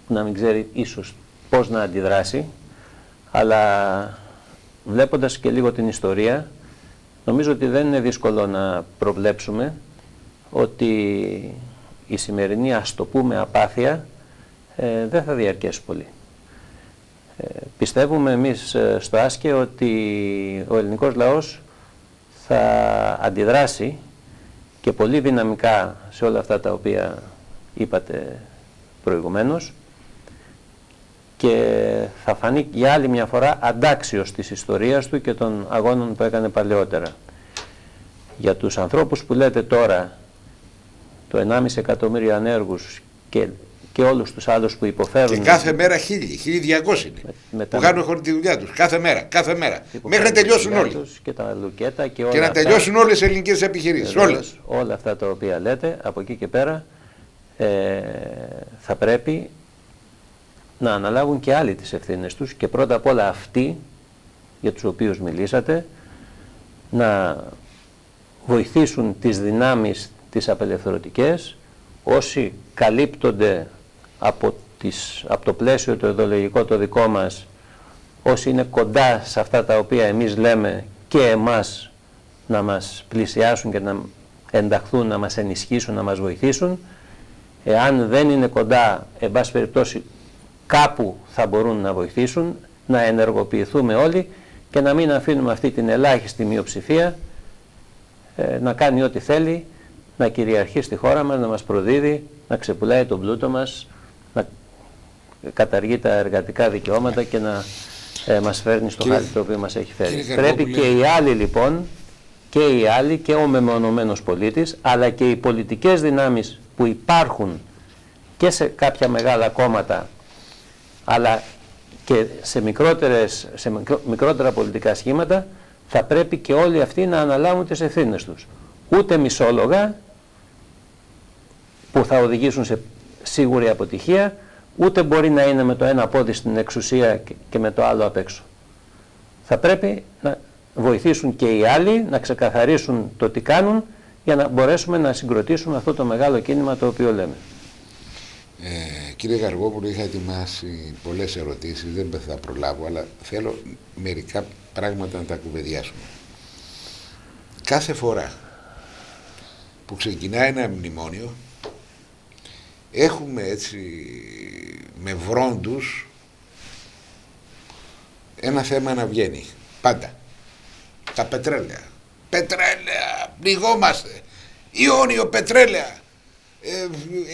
που να μην ξέρει ίσως πώς να αντιδράσει, αλλά βλέποντας και λίγο την ιστορία, νομίζω ότι δεν είναι δύσκολο να προβλέψουμε ότι η σημερινή, ας το πούμε, απάθεια δεν θα διαρκέσει πολύ. Πιστεύουμε εμείς στο Άσκε ότι ο ελληνικός λαός θα αντιδράσει και πολύ δυναμικά σε όλα αυτά τα οποία είπατε προηγουμένως και θα φανεί για άλλη μια φορά αντάξιος της ιστορίας του και των αγώνων που έκανε παλαιότερα. Για τους ανθρώπους που λέτε τώρα, το 1,5 εκατομμύριο ανέργους και όλους τους άλλους που υποφέρουν... Και κάθε μέρα 1.200 είναι, που κάνουν χωρίς τη δουλειά τους, κάθε μέρα, μέχρι να τελειώσουν όλοι. Και τα λουκέτα και όλα και να αυτά, τελειώσουν όλες οι ελληνικές επιχειρήσεις, όλες. Όλα αυτά τα οποία λέτε, από εκεί και πέρα, θα πρέπει να αναλάβουν και άλλοι τις ευθύνες τους και πρώτα απ' όλα αυτοί για τους οποίους μιλήσατε να βοηθήσουν τις δυνάμεις τις απελευθερωτικές, όσοι καλύπτονται από το πλαίσιο το ιδεολογικό το δικό μας, όσοι είναι κοντά σε αυτά τα οποία εμείς λέμε και εμάς να μας πλησιάσουν και να ενταχθούν, να μας ενισχύσουν, να μας βοηθήσουν. Εάν δεν είναι κοντά, εν πάση περιπτώσει κάπου θα μπορούν να βοηθήσουν, να ενεργοποιηθούμε όλοι και να μην αφήνουμε αυτή την ελάχιστη μειοψηφία να κάνει ό,τι θέλει, να κυριαρχεί στη χώρα μας, να μας προδίδει, να ξεπουλάει τον πλούτο μας, να καταργεί τα εργατικά δικαιώματα και να μας φέρνει στο χάρτη το οποίο μας έχει φέρει. Πρέπει και οι άλλοι λοιπόν, και ο μεμονωμένος πολίτης, αλλά και οι πολιτικές δυνάμεις που υπάρχουν και σε κάποια μεγάλα κόμματα, αλλά και σε μικρότερα πολιτικά σχήματα, θα πρέπει και όλοι αυτοί να αναλάβουν τις ευθύνες τους. Ούτε μισόλογα που θα οδηγήσουν σε σίγουρη αποτυχία, ούτε μπορεί να είναι με το ένα πόδι στην εξουσία και με το άλλο απ' έξω. Θα πρέπει να βοηθήσουν και οι άλλοι να ξεκαθαρίσουν το τι κάνουν για να μπορέσουμε να συγκροτήσουμε αυτό το μεγάλο κίνημα το οποίο λέμε. Κύριε Γαργόπουλο, είχα ετοιμάσει πολλές ερωτήσεις, δεν θα προλάβω, αλλά θέλω μερικά πράγματα να τα κουβεντιάσουμε. Κάθε φορά που ξεκινάει ένα μνημόνιο, έχουμε έτσι με βρόντους ένα θέμα να βγαίνει. Πάντα. Τα πετρέλαια. Πετρέλαια! Πνιγόμαστε! Ιόνιο πετρέλαια!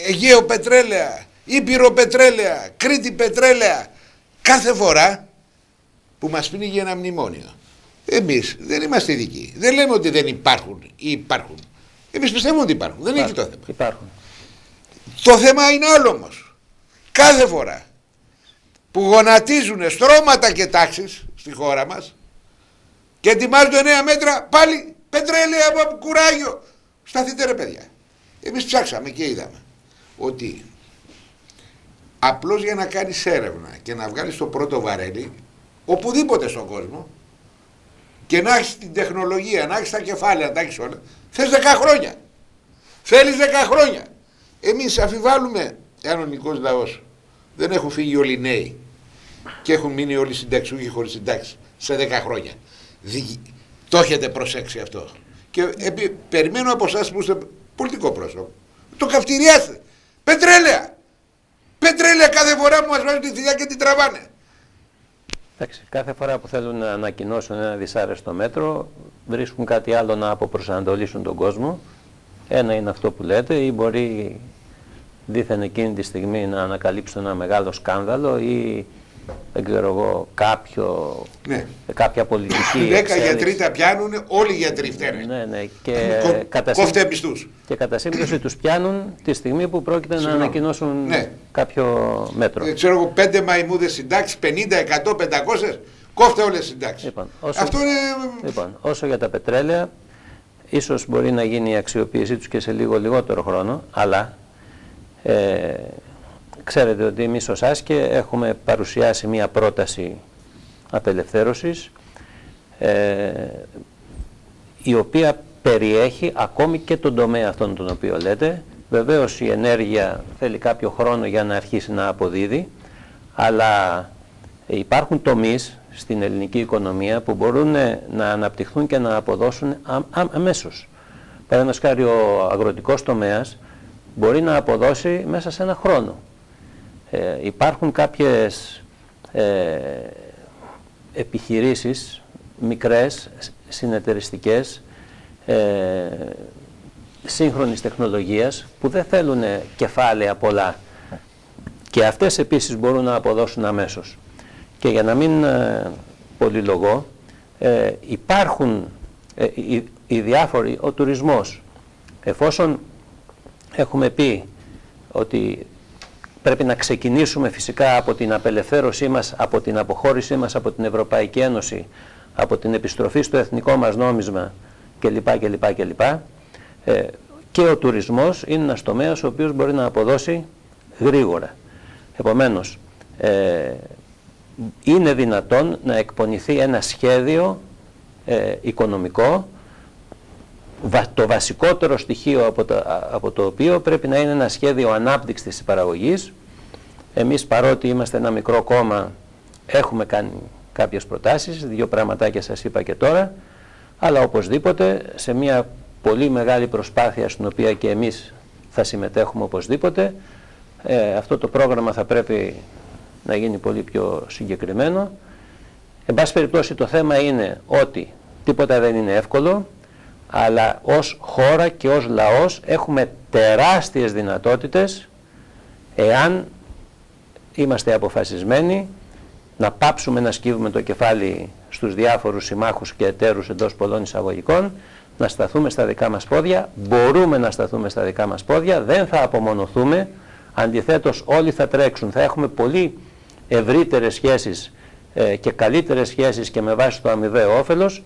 Αιγαίο πετρέλαια! Ήπειρο πετρέλαια! Κρήτη πετρέλαια! Κάθε φορά που μας πνίγει ένα μνημόνιο. Εμείς δεν είμαστε ειδικοί. Δεν λέμε ότι δεν υπάρχουν ή υπάρχουν. Εμείς πιστεύουμε ότι υπάρχουν. Δεν είναι εκεί το θέμα. Υπάρχουν. Το θέμα είναι άλλο όμως. Κάθε φορά που γονατίζουν στρώματα και τάξεις στη χώρα μας και ετοιμάζονται 9 μέτρα, πάλι πετρέλαια από κουράγιο. Σταθείτε ρε παιδιά. Εμείς ψάξαμε και είδαμε ότι απλώς για να κάνεις έρευνα και να βγάλεις το πρώτο βαρέλι οπουδήποτε στον κόσμο και να έχεις την τεχνολογία, να έχεις τα κεφάλαια, να τα έχεις όλα, θες 10 χρόνια. Θέλεις 10 χρόνια. Εμείς αφιβάλλουμε εάν ο ελληνικός λαός δεν έχουν φύγει όλοι οι νέοι και έχουν μείνει όλοι συνταξιούχοι χωρίς συντάξει σε 10 χρόνια. Το έχετε προσέξει αυτό. Και περιμένω από εσάς που είστε πολιτικό πρόσωπο. Το καυτηριάστε. Πετρέλαια! Πετρέλαια κάθε φορά που μας βάζουν τη θηλιά και την τραβάνε. Εντάξει, κάθε φορά που θέλουν να ανακοινώσουν ένα δυσάρεστο μέτρο, βρίσκουν κάτι άλλο να αποπροσανατολίσουν τον κόσμο. Ένα είναι αυτό που λέτε, ή μπορεί δήθεν εκείνη τη στιγμή να ανακαλύψουν ένα μεγάλο σκάνδαλο ή δεν ξέρω εγώ κάποια πολιτική 10 γιατροί τα πιάνουν, όλοι οι γιατροί φταίνε. Ναι, κόφτε μισθούς. Και κατά σύμπτωση τους πιάνουν τη στιγμή που πρόκειται να ανακοινώσουν κάποιο μέτρο. Ξέρω εγώ 5 μαϊμούδες συντάξεις, 50, 100, 500, κόφτε όλες τις συντάξεις. Αυτό είναι... Λοιπόν, όσο για τα πετρέλαια, ίσως μπορεί να γίνει η αξιοποίησή τους και σε λιγότερο χρόνο, αλλά ξέρετε ότι εμείς ως Άσκε έχουμε παρουσιάσει μία πρόταση απελευθέρωσης η οποία περιέχει ακόμη και τον τομέα αυτόν τον οποίο λέτε. Βεβαίως η ενέργεια θέλει κάποιο χρόνο για να αρχίσει να αποδίδει, αλλά υπάρχουν τομείς στην ελληνική οικονομία που μπορούν να αναπτυχθούν και να αποδώσουν αμέσως. Παραδείγματος χάρη, ο αγροτικός τομέας μπορεί να αποδώσει μέσα σε ένα χρόνο. Υπάρχουν κάποιες επιχειρήσεις μικρές, συνεταιριστικές, σύγχρονης τεχνολογίας, που δεν θέλουν κεφάλαια πολλά, και αυτές επίσης μπορούν να αποδώσουν αμέσως. Και για να μην πολυλογώ, υπάρχουν οι διάφοροι, ο τουρισμός. Εφόσον έχουμε πει ότι πρέπει να ξεκινήσουμε φυσικά από την απελευθέρωσή μας, από την αποχώρησή μας από την Ευρωπαϊκή Ένωση, από την επιστροφή στο εθνικό μας νόμισμα κλπ. Και ο τουρισμός είναι ένας τομέας ο οποίος μπορεί να αποδώσει γρήγορα. Επομένως, είναι δυνατόν να εκπονηθεί ένα σχέδιο οικονομικό. Το βασικότερο στοιχείο από το οποίο πρέπει να είναι ένα σχέδιο ανάπτυξης της παραγωγής. Εμείς, παρότι είμαστε ένα μικρό κόμμα, έχουμε κάνει κάποιες προτάσεις, 2 πραγματάκια σας είπα και τώρα, αλλά οπωσδήποτε σε μια πολύ μεγάλη προσπάθεια, στην οποία και εμείς θα συμμετέχουμε οπωσδήποτε, αυτό το πρόγραμμα θα πρέπει να γίνει πολύ πιο συγκεκριμένο. Εν πάση περιπτώσει, το θέμα είναι ότι τίποτα δεν είναι εύκολο, αλλά ως χώρα και ως λαός έχουμε τεράστιες δυνατότητες, εάν είμαστε αποφασισμένοι να πάψουμε να σκύβουμε το κεφάλι στους διάφορους συμμάχους και εταίρους εντός πολλών εισαγωγικών, να σταθούμε στα δικά μας πόδια. Μπορούμε να σταθούμε στα δικά μας πόδια, δεν θα απομονωθούμε, αντιθέτως όλοι θα τρέξουν, θα έχουμε πολύ ευρύτερες σχέσεις και καλύτερες σχέσεις, και με βάση το αμοιβαίο όφελος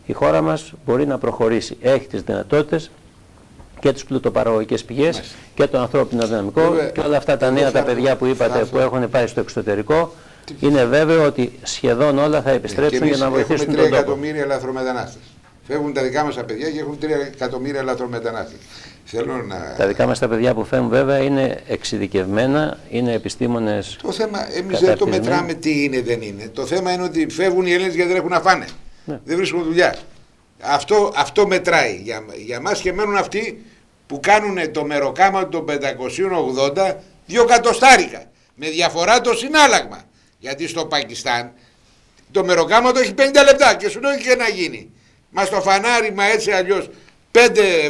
η χώρα μας μπορεί να προχωρήσει. Έχει τις δυνατότητες και τις πλουτοπαραγωγικές πηγές και το ανθρώπινο δυναμικό, και όλα αυτά τα νέα τα παιδιά που είπατε που έχουν πάει στο εξωτερικό. Είναι βέβαιο ότι σχεδόν όλα θα επιστρέψουν για να βοηθήσουν τον τόπο. Έχουμε 3 εκατομμύρια λαθρομετανάστες. Φεύγουν τα δικά μας τα παιδιά και έχουν 3 εκατομμύρια λαθρομετανάστες. Τα δικά μας τα παιδιά που φεύγουν βέβαια είναι εξειδικευμένα, είναι επιστήμονες. Το θέμα, εμείς δεν το μετράμε τι είναι, δεν είναι. Το θέμα είναι ότι φεύγουν οι Έλληνες γιατί δεν έχουν να φάνε. Ναι. Δεν βρίσκουν δουλειά. Αυτό μετράει για μας, και μένουν αυτοί που κάνουν το μεροκάμα των 580 2 εκατοστάρικα. Με διαφορά το συνάλλαγμα. Γιατί στο Πακιστάν το μεροκάματο έχει 50 λεπτά και σου λέει και να γίνει. Μα στο φανάριμα έτσι αλλιώς 5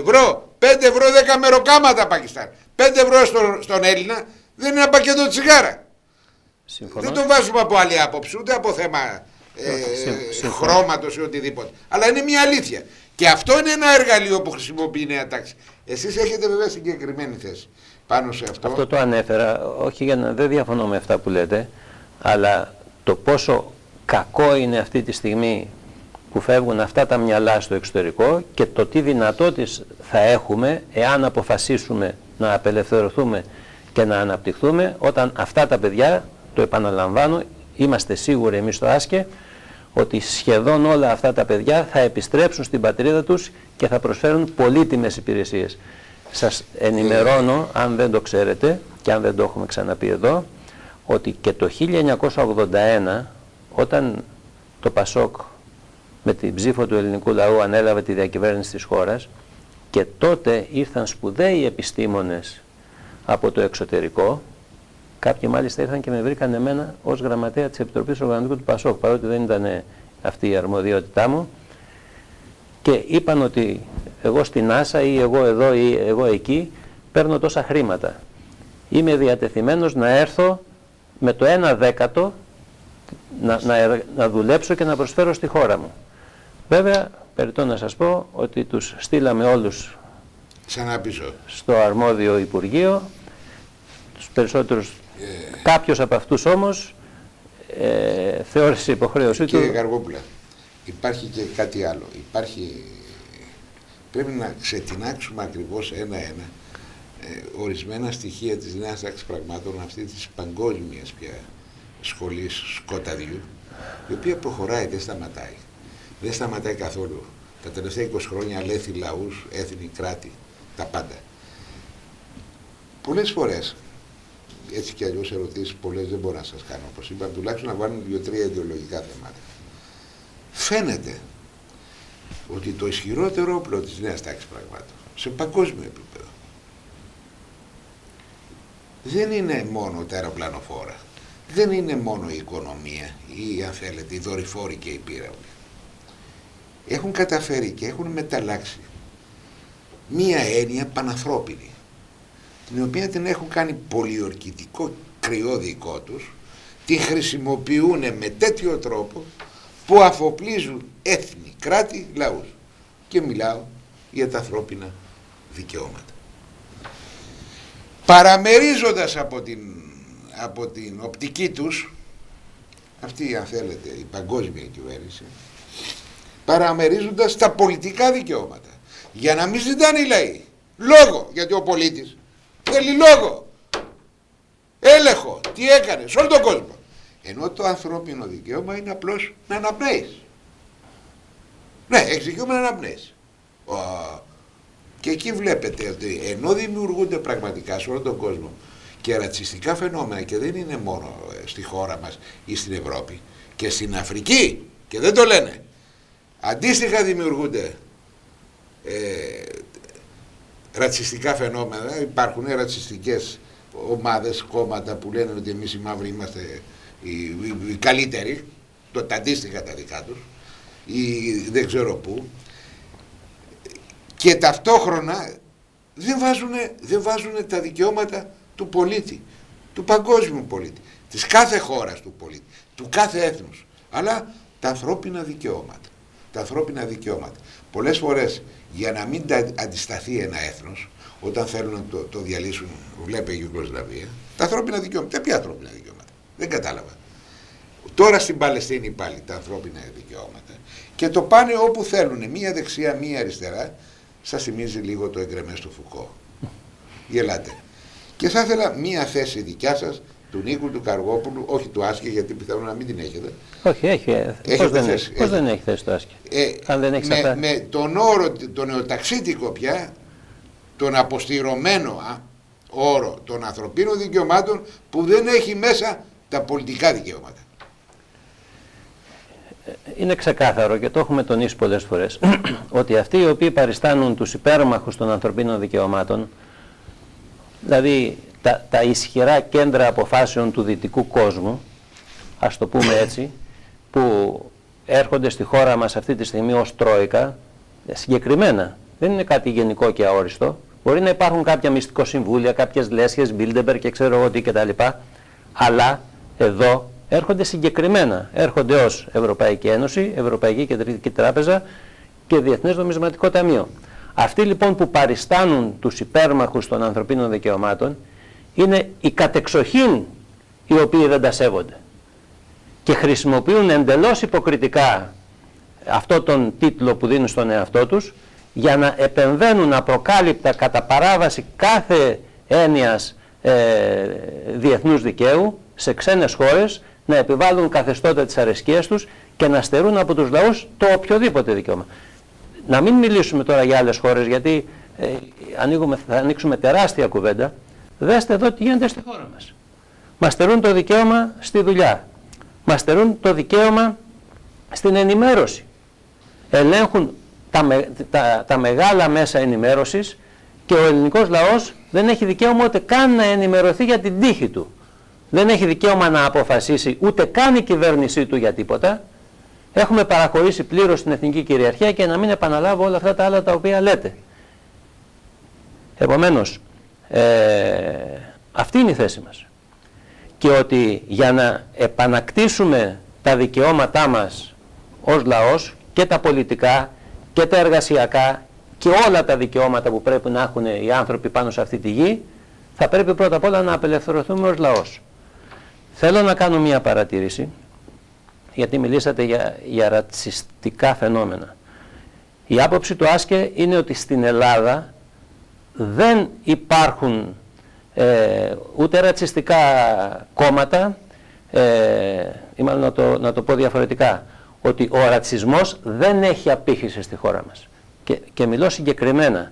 ευρώ, 5 ευρώ 10 μεροκάματα Πακιστάν. 5 ευρώ στον Έλληνα δεν είναι ένα πακέτο τσιγάρα. Συμφωνώ. Δεν το βάζουμε από άλλη άποψη, ούτε από θέμα χρώματος ή οτιδήποτε. Αλλά είναι μια αλήθεια. Και αυτό είναι ένα εργαλείο που χρησιμοποιεί η Νέα Τάξη. Εσείς έχετε βέβαια συγκεκριμένη θέση πάνω σε αυτό. Αυτό το ανέφερα, όχι για να δεν διαφωνώ με αυτά που λέτε, αλλά το πόσο κακό είναι αυτή τη στιγμή που φεύγουν αυτά τα μυαλά στο εξωτερικό, και το τι δυνατότητες θα έχουμε εάν αποφασίσουμε να απελευθερωθούμε και να αναπτυχθούμε, όταν αυτά τα παιδιά, το επαναλαμβάνω, είμαστε σίγουροι εμείς στο ΆΣΚΕ ότι σχεδόν όλα αυτά τα παιδιά θα επιστρέψουν στην πατρίδα τους και θα προσφέρουν πολύτιμες υπηρεσίες. Σας ενημερώνω, αν δεν το ξέρετε και αν δεν το έχουμε ξαναπεί εδώ, ότι και το 1981, όταν το ΠΑΣΟΚ με την ψήφο του ελληνικού λαού ανέλαβε τη διακυβέρνηση της χώρας, και τότε ήρθαν σπουδαίοι επιστήμονες από το εξωτερικό. Κάποιοι μάλιστα ήρθαν και με βρήκαν εμένα ως γραμματέα της Επιτροπής Οργανωτικού του ΠΑΣΟΚ, παρότι δεν ήταν αυτή η αρμοδιότητά μου, και είπαν ότι εγώ στην Άσα ή εγώ εδώ ή εγώ εκεί παίρνω τόσα χρήματα. Είμαι διατεθειμένος να έρθω με το 1/10 να δουλέψω και να προσφέρω στη χώρα μου. Βέβαια, περιττώ να σας πω ότι τους στείλαμε όλους στο αρμόδιο Υπουργείο, τους περισσότερους. Κάποιος από αυτούς όμως θεώρησε υποχρέωσή του. Κύριε Γαργόπουλα, υπάρχει και κάτι άλλο. Πρέπει να ξετινάξουμε ακριβώς ένα-ένα ορισμένα στοιχεία της Νέας Τάξης Πραγμάτων, αυτή της παγκόσμιας πια σχολής σκοταδιού, η οποία προχωράει, δεν σταματάει. Δεν σταματάει καθόλου. Τα τελευταία 20 χρόνια αλέθη λαούς, έθνη, κράτη, τα πάντα. Πολλές φορές, έτσι κι αλλιώς ερωτήσεις πολλές δεν μπορώ να σας κάνω, όπως είπα, τουλάχιστον να βάλουν 2-3 ιδεολογικά θέματα. Φαίνεται ότι το ισχυρότερο όπλο της νέας τάξης πραγμάτων, σε παγκόσμιο επίπεδο, δεν είναι μόνο τα αεροπλανοφόρα, δεν είναι μόνο η οικονομία ή, αν θέλετε, οι δορυφόροι και οι πύραυλοι. Έχουν καταφέρει και έχουν μεταλλάξει μία έννοια πανανθρώπινη, την οποία την έχουν κάνει πολιορκητικό κρυό δικό τους, την χρησιμοποιούν με τέτοιο τρόπο που αφοπλίζουν έθνη, κράτη, λαούς. Και μιλάω για τα ανθρώπινα δικαιώματα. Παραμερίζοντας από την οπτική τους, αυτή, αν θέλετε, η παγκόσμια κυβέρνηση, παραμερίζοντας τα πολιτικά δικαιώματα, για να μην ζητάνε οι λαοί λόγο, γιατί ο πολίτης θέλει λόγο, έλεγχο, τι έκανε σε όλο τον κόσμο, ενώ το ανθρώπινο δικαίωμα είναι απλώς να αναπνέεις. Ναι, έχεις δικαίωμα να αναπνέεις. Και εκεί βλέπετε ότι ενώ δημιουργούνται πραγματικά σε όλο τον κόσμο και ρατσιστικά φαινόμενα, και δεν είναι μόνο στη χώρα μας ή στην Ευρώπη, και στην Αφρική, και δεν το λένε, αντίστοιχα δημιουργούνται ρατσιστικά φαινόμενα. Υπάρχουν ρατσιστικές ομάδες, κόμματα που λένε ότι εμείς οι μαύροι είμαστε οι καλύτεροι, τα αντίστοιχα τα δικά τους, ή δεν ξέρω πού, και ταυτόχρονα δεν βάζουν τα δικαιώματα του πολίτη, του παγκόσμιου πολίτη, της κάθε χώρας του πολίτη, του κάθε έθνους, αλλά τα ανθρώπινα δικαιώματα. Τα ανθρώπινα δικαιώματα. Πολλές φορές, για να μην αντισταθεί ένα έθνος, όταν θέλουν να το διαλύσουν, βλέπε η Ιουγκοσλαβία, τα ανθρώπινα δικαιώματα. Ποια ανθρώπινα δικαιώματα? Δεν κατάλαβα. Τώρα στην Παλαιστίνη πάλι τα ανθρώπινα δικαιώματα. Και το πάνε όπου θέλουν, μία δεξιά, μία αριστερά. Σας θυμίζει λίγο το Εγκρεμές του Φουκώ. Γελάτε. Και θα ήθελα μία θέση δικιά σας, του Νίκου, του Καργόπουλου, όχι του Άσκη, γιατί πιθανόν να μην την έχετε. Όχι, έχει. Πώς δεν έχει θέση το Άσκη? Αν δεν έχει με τον όρο, τον νεοταξίτικο πια, τον αποστηρωμένο όρο των ανθρωπίνων δικαιωμάτων, που δεν έχει μέσα τα πολιτικά δικαιώματα. Είναι ξεκάθαρο και το έχουμε τονίσει πολλές φορές ότι αυτοί οι οποίοι παριστάνουν τους υπέρμαχους των ανθρωπίνων δικαιωμάτων, δηλαδή τα ισχυρά κέντρα αποφάσεων του δυτικού κόσμου, ας το πούμε έτσι, που έρχονται στη χώρα μας αυτή τη στιγμή ως τρόικα, συγκεκριμένα, δεν είναι κάτι γενικό και αόριστο. Μπορεί να υπάρχουν κάποια μυστικό συμβούλια, κάποιες λέσχες, Bilderberg και ξέρω εγώ τι κτλ. Αλλά εδώ έρχονται συγκεκριμένα. Έρχονται ως Ευρωπαϊκή Ένωση, Ευρωπαϊκή Κεντρική Τράπεζα και Διεθνές Νομισματικό Ταμείο. Αυτοί λοιπόν που παριστάνουν τους υπέρμαχους των ανθρωπίνων δικαιωμάτων είναι οι κατεξοχήν οι οποίοι δεν τα σέβονται και χρησιμοποιούν εντελώς υποκριτικά αυτό τον τίτλο που δίνουν στον εαυτό τους για να επεμβαίνουν απροκάλυπτα κατά παράβαση κάθε έννοιας διεθνούς δικαίου σε ξένες χώρες, να επιβάλλουν καθεστώτα της αρεσκίας τους και να στερούν από τους λαούς το οποιοδήποτε δικαίωμα. Να μην μιλήσουμε τώρα για άλλες χώρες, γιατί θα ανοίξουμε τεράστια κουβέντα. Δέστε εδώ τι γίνεται στη χώρα μας. Μας στερούν το δικαίωμα στη δουλειά. Μας στερούν το δικαίωμα στην ενημέρωση. Ελέγχουν τα μεγάλα μέσα ενημέρωσης και ο ελληνικός λαός δεν έχει δικαίωμα ούτε καν να ενημερωθεί για την τύχη του. Δεν έχει δικαίωμα να αποφασίσει ούτε καν η κυβέρνησή του για τίποτα. Έχουμε παραχωρήσει πλήρως την εθνική κυριαρχία, και να μην επαναλάβω όλα αυτά τα άλλα τα οποία λέτε. Επομένως, αυτή είναι η θέση μας. Και ότι για να επανακτήσουμε τα δικαιώματά μας ως λαός, και τα πολιτικά και τα εργασιακά και όλα τα δικαιώματα που πρέπει να έχουν οι άνθρωποι πάνω σε αυτή τη γη, θα πρέπει πρώτα απ' όλα να απελευθερωθούμε ως λαός. Θέλω να κάνω μια παρατήρηση, γιατί μιλήσατε για ρατσιστικά φαινόμενα. Η άποψη του Άσκε είναι ότι στην Ελλάδα δεν υπάρχουν ούτε ρατσιστικά κόμματα, ή μάλλον να το πω διαφορετικά, ότι ο ρατσισμός δεν έχει απήχηση στη χώρα μας. Και μιλώ συγκεκριμένα.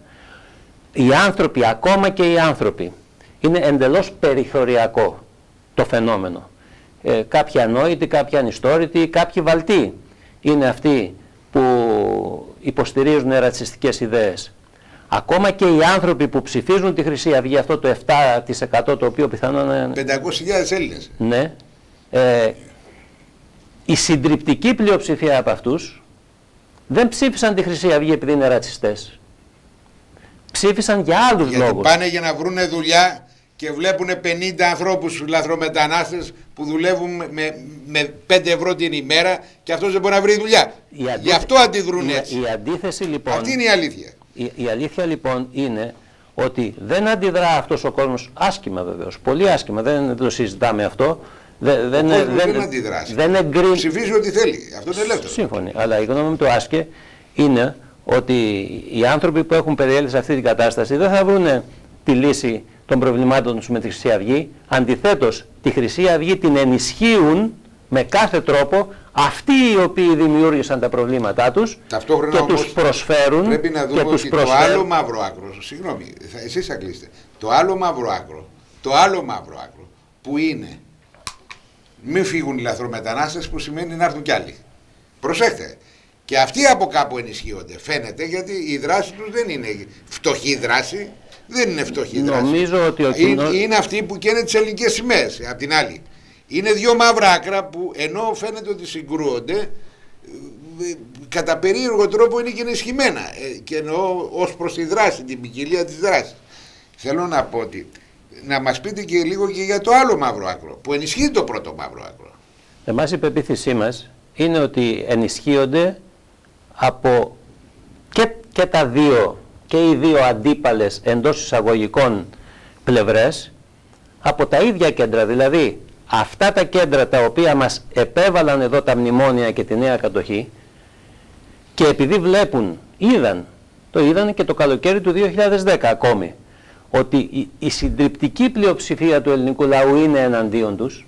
Οι άνθρωποι, ακόμα και οι άνθρωποι, είναι εντελώς περιθωριακό το φαινόμενο. Κάποιοι ανόητοι, κάποιοι ανιστόρητοι, κάποιοι βαλτοί είναι αυτοί που υποστηρίζουν ρατσιστικές ιδέες. Ακόμα και οι άνθρωποι που ψηφίζουν τη Χρυσή Αυγή, αυτό το 7% το οποίο πιθανόν είναι... 500.000 Έλληνες. Ναι. Η συντριπτική πλειοψηφία από αυτούς δεν ψήφισαν τη Χρυσή Αυγή επειδή είναι ρατσιστές. Ψήφισαν για άλλους λόγους. Γιατί πάνε για να βρουν δουλειά και βλέπουν 50 ανθρώπους λαθρομετανάστες που δουλεύουν με 5 ευρώ την ημέρα και αυτός δεν μπορεί να βρει δουλειά. Γι' αυτό αντιδρούν έτσι. Η αντίθεση λοιπόν... Αυτή είναι η αλήθεια. Η αλήθεια λοιπόν είναι ότι δεν αντιδρά αυτός ο κόσμος άσχημα βεβαίως. Πολύ άσχημα. Δεν το συζητάμε αυτό. Δεν αντιδράσει. Ψηφίζει ό,τι θέλει. Αυτό είναι ελεύθερο. Σύμφωνοι. Αλλά η γνώμη μου το άσκε είναι ότι οι άνθρωποι που έχουν περιέλθει σε αυτή την κατάσταση δεν θα βρουν τη λύση των προβλημάτων τους με τη Χρυσή Αυγή. Αντιθέτως, τη Χρυσή Αυγή την ενισχύουν με κάθε τρόπο αυτοί οι οποίοι δημιούργησαν τα προβλήματά τους και τους προσφέρουν. Πρέπει να δούμε ότι το άλλο μαύρο άκρο, συγγνώμη, εσείς θα κλείσετε, το άλλο μαύρο άκρο που είναι μην φύγουν οι λαθρομετανάστες, που σημαίνει να έρθουν κι άλλοι. Προσέχτε. Και αυτοί από κάπου ενισχύονται. Φαίνεται, γιατί η δράση τους δεν είναι φτωχή δράση. Δεν είναι φτωχή δράση. Νομίζω ότι είναι αυτοί που καίνε τις ελληνικές σημαίες. Απ' την άλλη. Είναι δύο μαύρα άκρα που ενώ φαίνεται ότι συγκρούονται, κατά περίεργο τρόπο είναι και ενισχυμένα. Και εννοώ ως προς τη δράση, την ποικιλία της δράσης. Θέλω να πω ότι να μας πείτε και λίγο και για το άλλο μαύρο άκρο, που ενισχύει το πρώτο μαύρο άκρο. Εμάς η πεποίθησή μας είναι ότι ενισχύονται από και τα δύο, και οι δύο αντίπαλες εντός εισαγωγικών πλευρές, από τα ίδια κέντρα. Δηλαδή αυτά τα κέντρα τα οποία μας επέβαλαν εδώ τα μνημόνια και τη νέα κατοχή, και επειδή βλέπουν, το είδαν και το καλοκαίρι του 2010 ακόμη, ότι η συντριπτική πλειοψηφία του ελληνικού λαού είναι εναντίον τους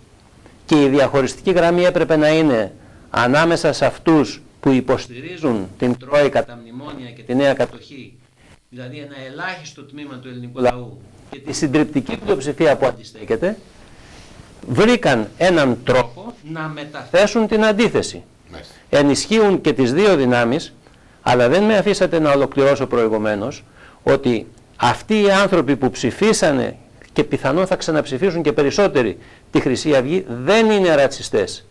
και η διαχωριστική γραμμή έπρεπε να είναι ανάμεσα σε αυτούς που υποστηρίζουν την Τρόικα, τα μνημόνια και τη νέα κατοχή, δηλαδή ένα ελάχιστο τμήμα του ελληνικού λαού, και τη συντριπτική πλειοψηφία που αντιστέκεται, βρήκαν έναν τρόπο να μεταθέσουν την αντίθεση. Ενισχύουν και τις δύο δυνάμεις, αλλά δεν με αφήσατε να ολοκληρώσω προηγουμένως ότι αυτοί οι άνθρωποι που ψηφίσανε και πιθανόν θα ξαναψηφίσουν και περισσότεροι τη Χρυσή Αυγή δεν είναι ρατσιστές.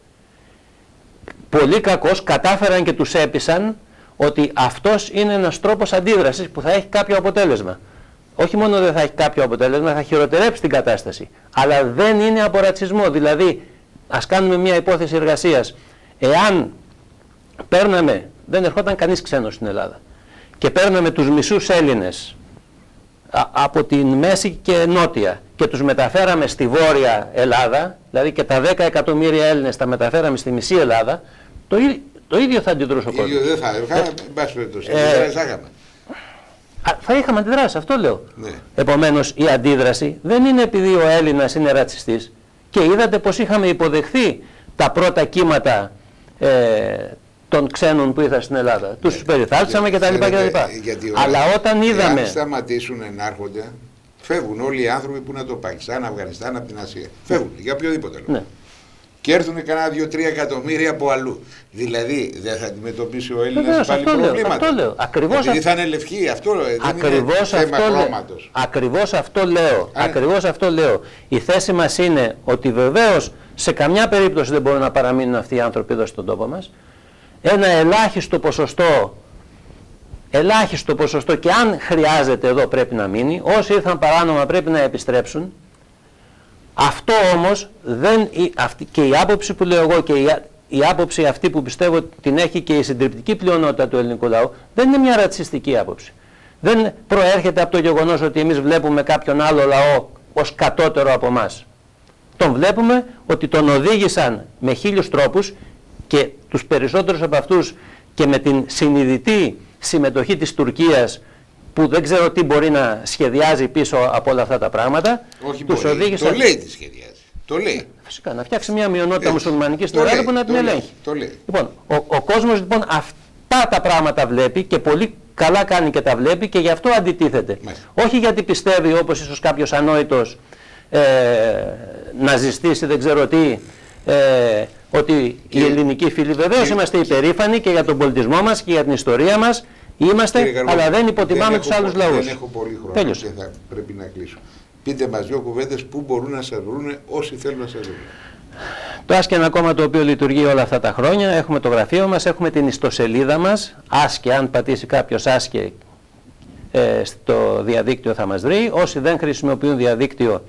Πολύ κακώς κατάφεραν και τους έπεισαν ότι αυτός είναι ένας τρόπος αντίδρασης που θα έχει κάποιο αποτέλεσμα. Όχι μόνο δεν θα έχει κάποιο αποτέλεσμα, θα χειροτερέψει την κατάσταση. Αλλά δεν είναι από ρατσισμό. Δηλαδή, ας κάνουμε μια υπόθεση εργασίας. Εάν παίρναμε, δεν ερχόταν κανείς ξένος στην Ελλάδα, και παίρναμε τους μισούς Έλληνες από την Μέση και Νότια και τους μεταφέραμε στη Βόρεια Ελλάδα, δηλαδή και τα 10 εκατομμύρια Έλληνες τα μεταφέραμε στη μισή Ελλάδα, το ίδιο θα αντιδρούσε ο κόσμος. Το ίδιο δεν θα είχαμε, εν πάση περιπτώσει. Θα είχαμε αντιδράσει, αυτό λέω. Ναι. Επομένως η αντίδραση δεν είναι επειδή ο Έλληνας είναι ρατσιστής, και είδατε πως είχαμε υποδεχθεί τα πρώτα κύματα των ξένων που ήρθαν στην Ελλάδα. Τους περιθάλψαμε κτλ. Αλλά όταν είδαμε... Αν σταματήσουν να έρχονται, φεύγουν όλοι οι άνθρωποι που είναι από το Πακιστάν, Αφγανιστάν, από την Ασία. Φεύγουν για οποιοδήποτε λόγο. Ναι. Και έρθουν κανένα 2-3 εκατομμύρια από αλλού. Δηλαδή δεν θα αντιμετωπίσει ο Έλληνας πάλι προβλήματα. Αυτό λέω. Επειδή θα είναι λευκοί, αυτό δεν είναι θέμα χρώματος. Ακριβώς αυτό λέω. Η θέση μας είναι ότι βεβαίως σε καμιά περίπτωση δεν μπορούν να παραμείνουν αυτοί οι άνθρωποι εδώ στον τόπο μας. Ένα ελάχιστο ποσοστό, και αν χρειάζεται εδώ πρέπει να μείνει. Όσοι ήρθαν παράνομα πρέπει να επιστρέψουν. Αυτό όμως και η άποψη που λέω εγώ και η άποψη αυτή που πιστεύω την έχει και η συντριπτική πλειονότητα του ελληνικού λαού, δεν είναι μια ρατσιστική άποψη. Δεν προέρχεται από το γεγονός ότι εμείς βλέπουμε κάποιον άλλο λαό ως κατώτερο από εμάς. Τον βλέπουμε ότι τον οδήγησαν με 1000 τρόπους, και τους περισσότερους από αυτούς και με την συνειδητή συμμετοχή της Τουρκίας, που δεν ξέρω τι μπορεί να σχεδιάζει πίσω από όλα αυτά τα πράγματα. Όχι, τους οδήγησαν... Το λέει τι σχεδιάζει. Το λέει. Φυσικά, να φτιάξει μια μειονότητα μουσουλμανική στην Ελλάδα που να την ελέγχει. Λοιπόν, ο κόσμος λοιπόν αυτά τα πράγματα βλέπει και πολύ καλά κάνει και τα βλέπει και γι' αυτό αντιτίθεται. Όχι γιατί πιστεύει, όπως ίσως κάποιος ανόητος ναζιστής ή δεν ξέρω τι, ότι οι ελληνικοί φίλοι βεβαίως είμαστε υπερήφανοι και για τον πολιτισμό μας και για την ιστορία μας είμαστε, αλλά δεν υποτιμάμε τους άλλους λαούς. Δεν έχω πολύ χρόνο και θα πρέπει να κλείσω. Πείτε μας δύο κουβέντες πού μπορούν να σας βρουν όσοι θέλουν να σας βρουν. Το Άσκε είναι ένα κόμμα το οποίο λειτουργεί όλα αυτά τα χρόνια. Έχουμε το γραφείο μας, έχουμε την ιστοσελίδα μας. Άσκε, αν πατήσει κάποιος Άσκε στο διαδίκτυο θα μας βρει. Όσοι δεν χρησιμοποιούν διαδίκτυο,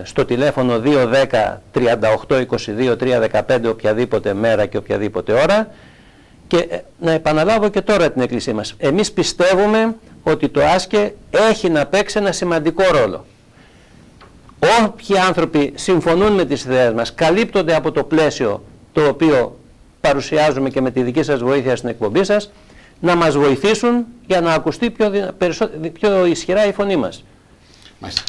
στο τηλέφωνο 210 38 22 315 οποιαδήποτε μέρα και οποιαδήποτε ώρα. Και να επαναλάβω και τώρα την εκκλησία μας. Εμείς πιστεύουμε ότι το Άσκε έχει να παίξει ένα σημαντικό ρόλο. Όποιοι άνθρωποι συμφωνούν με τις ιδέες μας, καλύπτονται από το πλαίσιο το οποίο παρουσιάζουμε και με τη δική σας βοήθεια στην εκπομπή σας, να μας βοηθήσουν για να ακουστεί πιο ισχυρά η φωνή μας. Μάλιστα.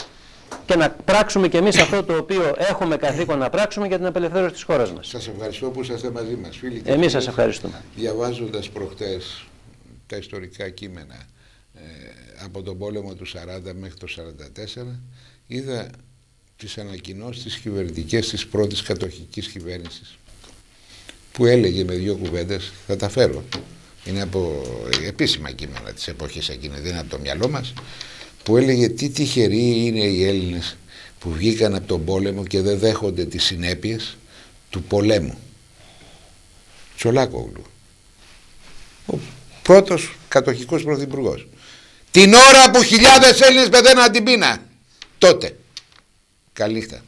Και να πράξουμε κι εμείς αυτό το οποίο έχουμε καθήκον να πράξουμε για την απελευθέρωση της χώρας μας. Σας ευχαριστώ που είσαστε μαζί μας, φίλοι. Εμείς σας ευχαριστούμε. Διαβάζοντας προχτές τα ιστορικά κείμενα από τον πόλεμο του 40 μέχρι το 44, είδα τις ανακοινώσεις της κυβερνητικές της πρώτης κατοχικής κυβέρνησης, που έλεγε με δύο κουβέντες, θα τα φέρω, είναι από επίσημα κείμενα της εποχής εκείνη, δεν είναι από το μυαλό μας, που έλεγε τι τυχεροί είναι οι Έλληνες που βγήκαν από τον πόλεμο και δεν δέχονται τις συνέπειες του πολέμου. Τσολάκογλου, ο πρώτος κατοχικός πρωθυπουργός, την ώρα που χιλιάδες Έλληνες πεθαίναν την πείνα τότε. Καλή νύχτα.